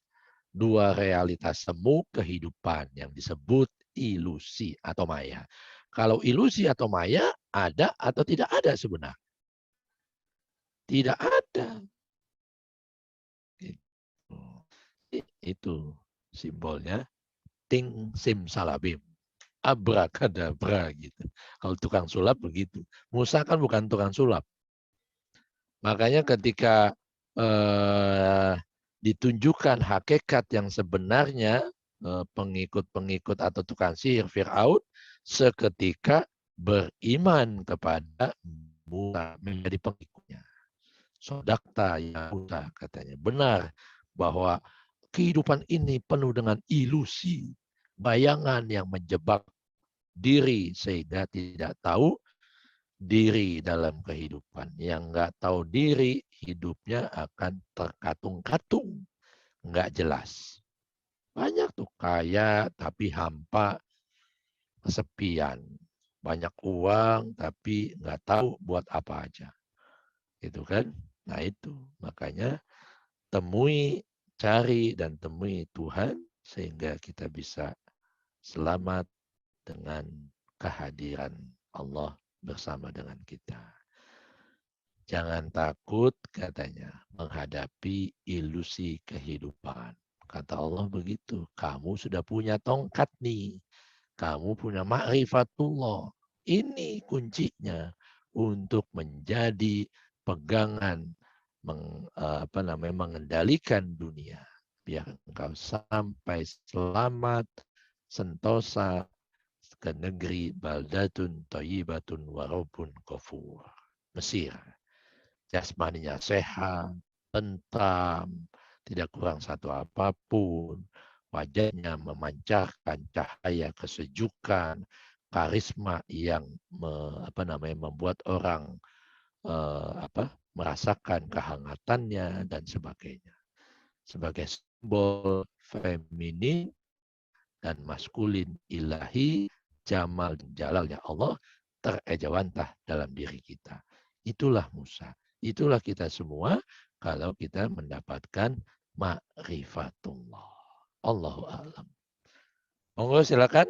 dua realitas semu kehidupan yang disebut ilusi atau maya. Kalau ilusi atau maya ada atau tidak ada sebenarnya? Tidak ada. Itu simbolnya ting sim salabim. Abrakadabra gitu. Kalau tukang sulap begitu. Musa kan bukan tukang sulap. Makanya ketika ditunjukkan hakikat yang sebenarnya, pengikut-pengikut atau tukang sihir Fir'aun seketika beriman kepada Musa, menjadi pengikutnya. Sodakta ya Musa, katanya. Benar bahwa kehidupan ini penuh dengan ilusi, bayangan yang menjebak diri sehingga tidak tahu diri dalam kehidupan. Yang nggak tahu diri, hidupnya akan terkatung-katung, nggak jelas. Banyak tuh kaya tapi hampa, kesepian. Banyak uang tapi nggak tahu buat apa aja. Gitu kan? Nah itu, makanya temui, cari dan temui Tuhan sehingga kita bisa selamat dengan kehadiran Allah bersama dengan kita. Jangan takut, katanya, menghadapi ilusi kehidupan. Kata Allah begitu, kamu sudah punya tongkat nih. Kamu punya ma'rifatullah. Ini kuncinya untuk menjadi pegangan, mengendalikan dunia. Biar engkau sampai selamat, sentosa ke negeri baldatun thayyibatun warabun ghafur. Mesir. Jasmaninya sehat, tentram, tidak kurang satu apapun. Wajahnya memancarkan cahaya kesejukan, karisma yang membuat orang merasakan kehangatannya dan sebagainya. Sebagai simbol feminin dan maskulin ilahi, jamal dan jalalnya Allah terejawantah dalam diri kita. Itulah Musa. Itulah kita semua kalau kita mendapatkan ma'rifatullah. Allahu a'lam. Monggo silakan.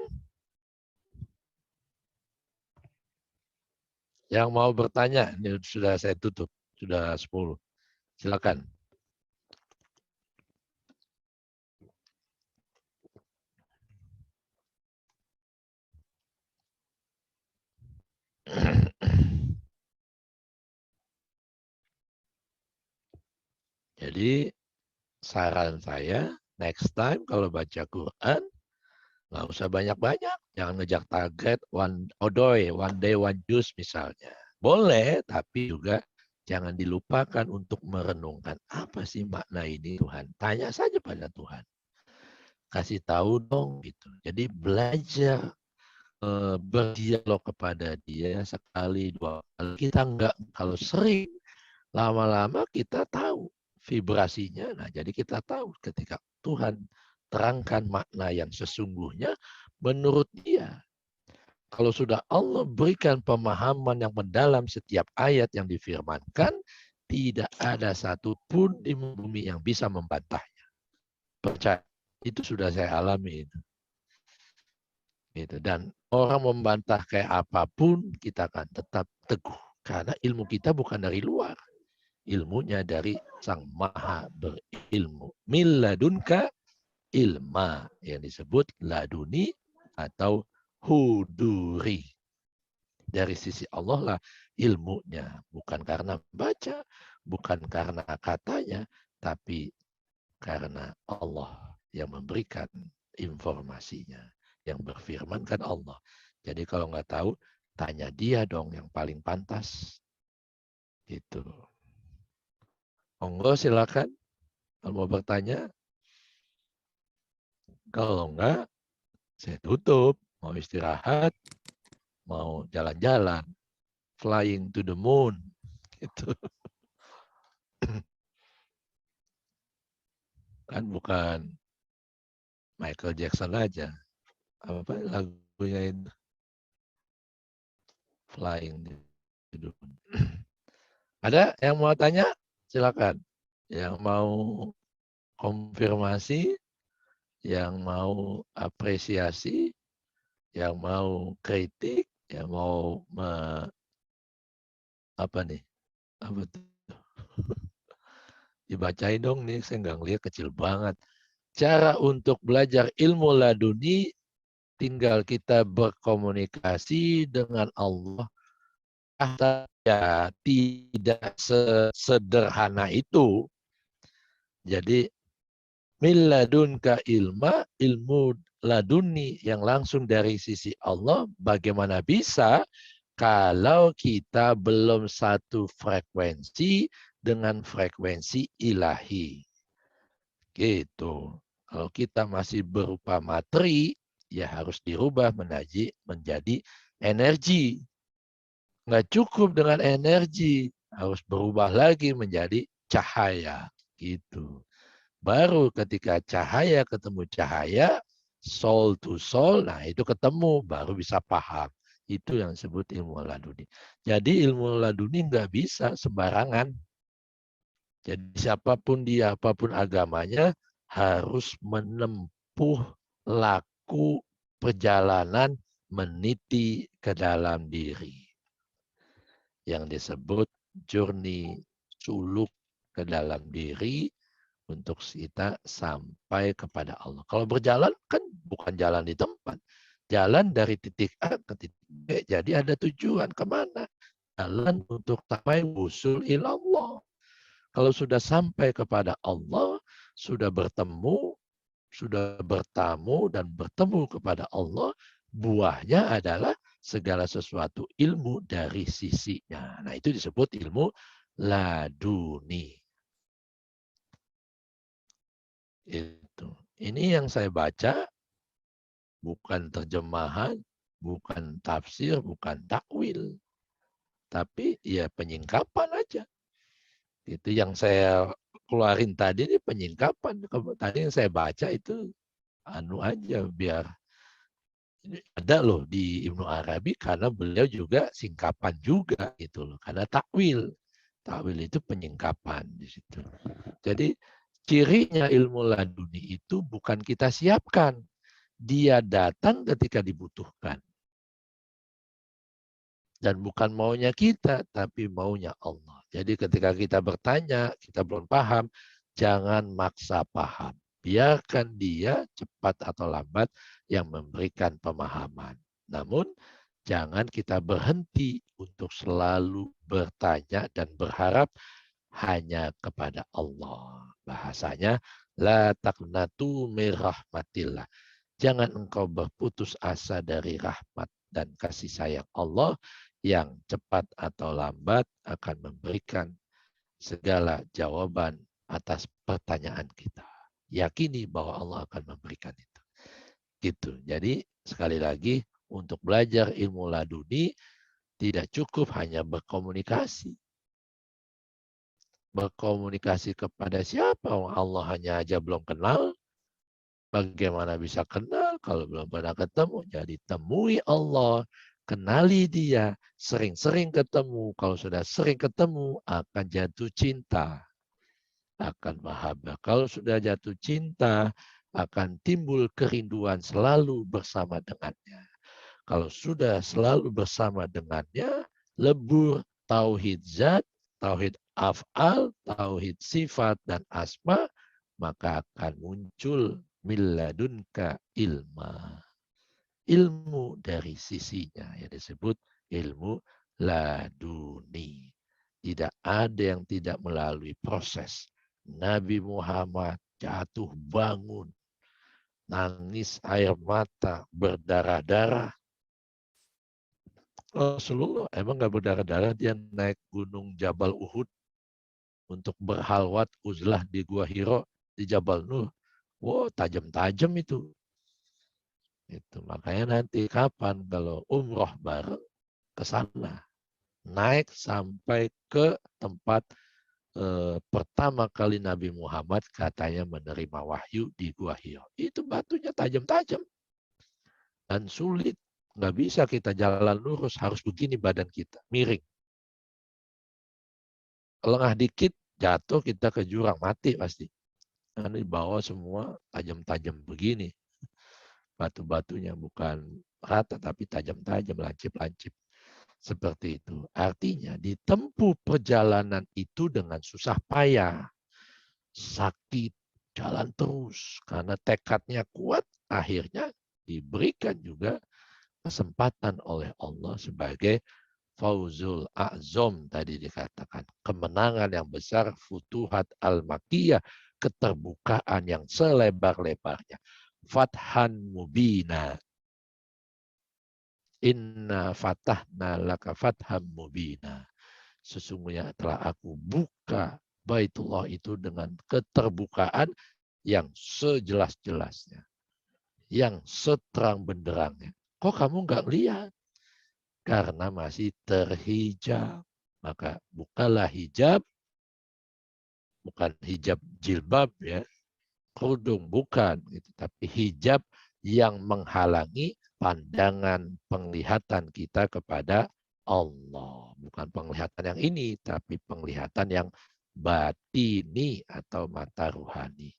Yang mau bertanya, ini sudah saya tutup. Sudah 10. Silakan. Jadi saran saya, next time kalau baca Quran, nggak usah banyak-banyak. Jangan ngejar target one odoy, one day, one juice misalnya. Boleh, tapi juga jangan dilupakan untuk merenungkan apa sih makna ini Tuhan. Tanya saja pada Tuhan. Kasih tahu dong gitu. Jadi belajar berdialog kepada dia sekali, dua kali. Kita enggak, kalau sering, lama-lama kita tahu vibrasinya. Nah, jadi kita tahu ketika Tuhan terangkan makna yang sesungguhnya menurut dia. Kalau sudah Allah berikan pemahaman yang mendalam setiap ayat yang difirmankan, tidak ada satupun di bumi yang bisa membantahnya. Percaya, itu sudah saya alami itu. Gitu. Dan orang membantah kayak apapun, kita akan tetap teguh. Karena ilmu kita bukan dari luar. Ilmunya dari Sang Maha berilmu. Min ladunka ilma. Yang disebut laduni atau huduri. Dari sisi Allah lah ilmunya. Bukan karena baca, bukan karena katanya, tapi karena Allah yang memberikan informasinya. Yang berfirman kan Allah. Jadi kalau nggak tahu, tanya dia dong yang paling pantas. Gitu. Monggo silakan. Kalau mau bertanya. Kalau enggak, saya tutup. Mau istirahat, mau jalan-jalan. Flying to the moon. Gitu. Kan bukan Michael Jackson aja. Apa lagunya itu? Flying to the moon. Ada yang mau tanya? Silakan. Yang mau konfirmasi, yang mau apresiasi, yang mau kritik, yang mau apa nih? Apa tuh? Dibacain dong nih, saya nggak ngeliat, kecil banget. Cara untuk belajar ilmu laduni, tinggal kita berkomunikasi dengan Allah. Ya, tidak sesederhana itu. Jadi min ladunka ilma, ilmu laduni yang langsung dari sisi Allah, bagaimana bisa kalau kita belum satu frekuensi dengan frekuensi ilahi. Gitu. Kalau kita masih berupa materi, ya harus dirubah menjadi energi. Nggak cukup dengan energi, harus berubah lagi menjadi cahaya. Gitu. Baru ketika cahaya ketemu cahaya, soul to soul, nah itu ketemu, baru bisa paham. Itu yang disebut ilmu laduni. Jadi ilmu laduni nggak bisa sembarangan. Jadi siapapun dia, apapun agamanya, harus menempuh laku perjalanan meniti ke dalam diri. Yang disebut journey suluk ke dalam diri, untuk kita sampai kepada Allah. Kalau berjalan kan bukan jalan di tempat. Jalan dari titik A ke titik B. Jadi ada tujuan kemana? Jalan untuk sampai wusul ilallah. Kalau sudah sampai kepada Allah, sudah bertemu, sudah bertamu dan bertemu kepada Allah, buahnya adalah segala sesuatu ilmu dari sisinya. Nah, itu disebut ilmu laduni. Itu. Ini yang saya baca, bukan terjemahan, bukan tafsir, bukan takwil. Tapi ya penyingkapan aja. Itu yang saya keluarin tadi ini penyingkapan. Tadi yang saya baca itu anu aja biar ada loh di Ibnu Arabi karena beliau juga singkapan juga gitu loh. Karena takwil. Takwil itu penyingkapan di situ. Jadi cirinya ilmu laduni itu bukan kita siapkan. Dia datang ketika dibutuhkan. Dan bukan maunya kita, tapi maunya Allah. Jadi ketika kita bertanya, kita belum paham, jangan maksa paham. Biarkan dia cepat atau lambat yang memberikan pemahaman. Namun, jangan kita berhenti untuk selalu bertanya dan berharap hanya kepada Allah. Bahasanya, la taqnatu min rahmatillah. Jangan engkau berputus asa dari rahmat dan kasih sayang Allah yang cepat atau lambat akan memberikan segala jawaban atas pertanyaan kita. Yakini bahwa Allah akan memberikan itu. Gitu. Jadi sekali lagi untuk belajar ilmu laduni tidak cukup hanya berkomunikasi. Berkomunikasi kepada siapa? Allah hanya aja belum kenal. Bagaimana bisa kenal kalau belum pernah ketemu? Jadi temui Allah, kenali dia, sering-sering ketemu. Kalau sudah sering ketemu, akan jatuh cinta, akan mahabbah. Kalau sudah jatuh cinta, akan timbul kerinduan selalu bersama dengannya. Kalau sudah selalu bersama dengannya, lebur tauhid zat, tauhid af'al, tauhid sifat dan asma, maka akan muncul milladunka ilma. Ilmu dari sisinya yang disebut ilmu laduni. Tidak ada yang tidak melalui proses. Nabi Muhammad jatuh bangun, nangis air mata, berdarah-darah. Rasulullah emang gak berdarah-darah, dia naik gunung Jabal Uhud untuk berhalwat uzlah di Gua Hiro di Jabal Nur. Wow, tajam-tajam itu. Itu makanya nanti kapan kalau umroh bareng ke sana, naik sampai ke tempat pertama kali Nabi Muhammad katanya menerima wahyu di Gua Hiro. Itu batunya tajam-tajam dan sulit. Nggak bisa kita jalan lurus, harus begini badan kita, miring. Lengah dikit, jatuh kita ke jurang, mati pasti. Karena di bawah semua tajam-tajam begini. Batu-batunya bukan rata tapi tajam-tajam, lancip-lancip. Seperti itu. Artinya ditempuh perjalanan itu dengan susah payah. Sakit, jalan terus. Karena tekadnya kuat, akhirnya diberikan juga kesempatan oleh Allah sebagai Fauzul A'zam tadi dikatakan. Kemenangan yang besar, Futuhat Al-Makkiyah, keterbukaan yang selebar-lebarnya. Fathan mubina. Inna fatahna laka fatham mubina. Sesungguhnya telah aku buka Baitullah itu dengan keterbukaan yang sejelas-jelasnya. Yang seterang benderangnya. Kok kamu nggak lihat? Karena masih terhijab. Maka bukalah hijab, bukan hijab jilbab ya, kerudung bukan, gitu. Tapi hijab yang menghalangi pandangan penglihatan kita kepada Allah. Bukan penglihatan yang ini, tapi penglihatan yang batini atau mata ruhani.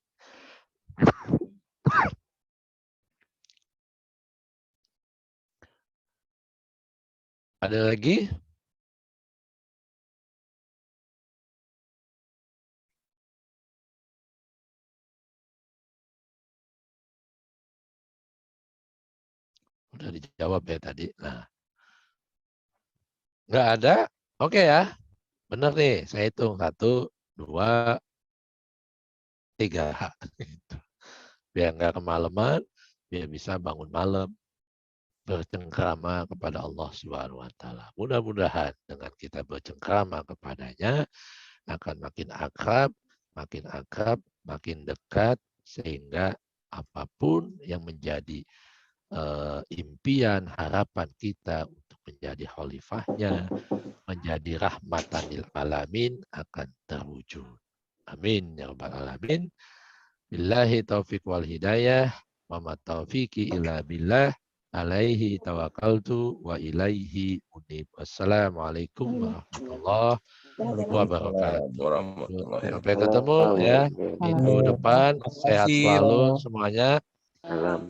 Ada lagi? Udah dijawab ya tadi. Nah, nggak ada? Oke ya. Benar nih, saya hitung. 1, 2, 3. Biar nggak kemalaman, biar bisa bangun malam. Bercengkrama kepada Allah Subhanahu wa taala. Mudah-mudahan dengan kita bercengkrama kepadanya akan makin akrab, makin dekat sehingga apapun yang menjadi impian, harapan kita untuk menjadi khalifahnya, menjadi rahmatan lil alamin akan terwujud. Amin ya rabbal alamin. Billahi taufiq wal hidayah. Wa ma taufiqi illa billah. Alaihi tawakkaltu wa ilaihi unib. Wassalamualaikum warahmatullahi
Waalaikumsalam
wabarakatuh.
warahmatullahi
Sampai
wabarakatuh.
ketemu ya minggu depan.
Terima
Sehat
kasih,
selalu
Romo.
semuanya.
Salam.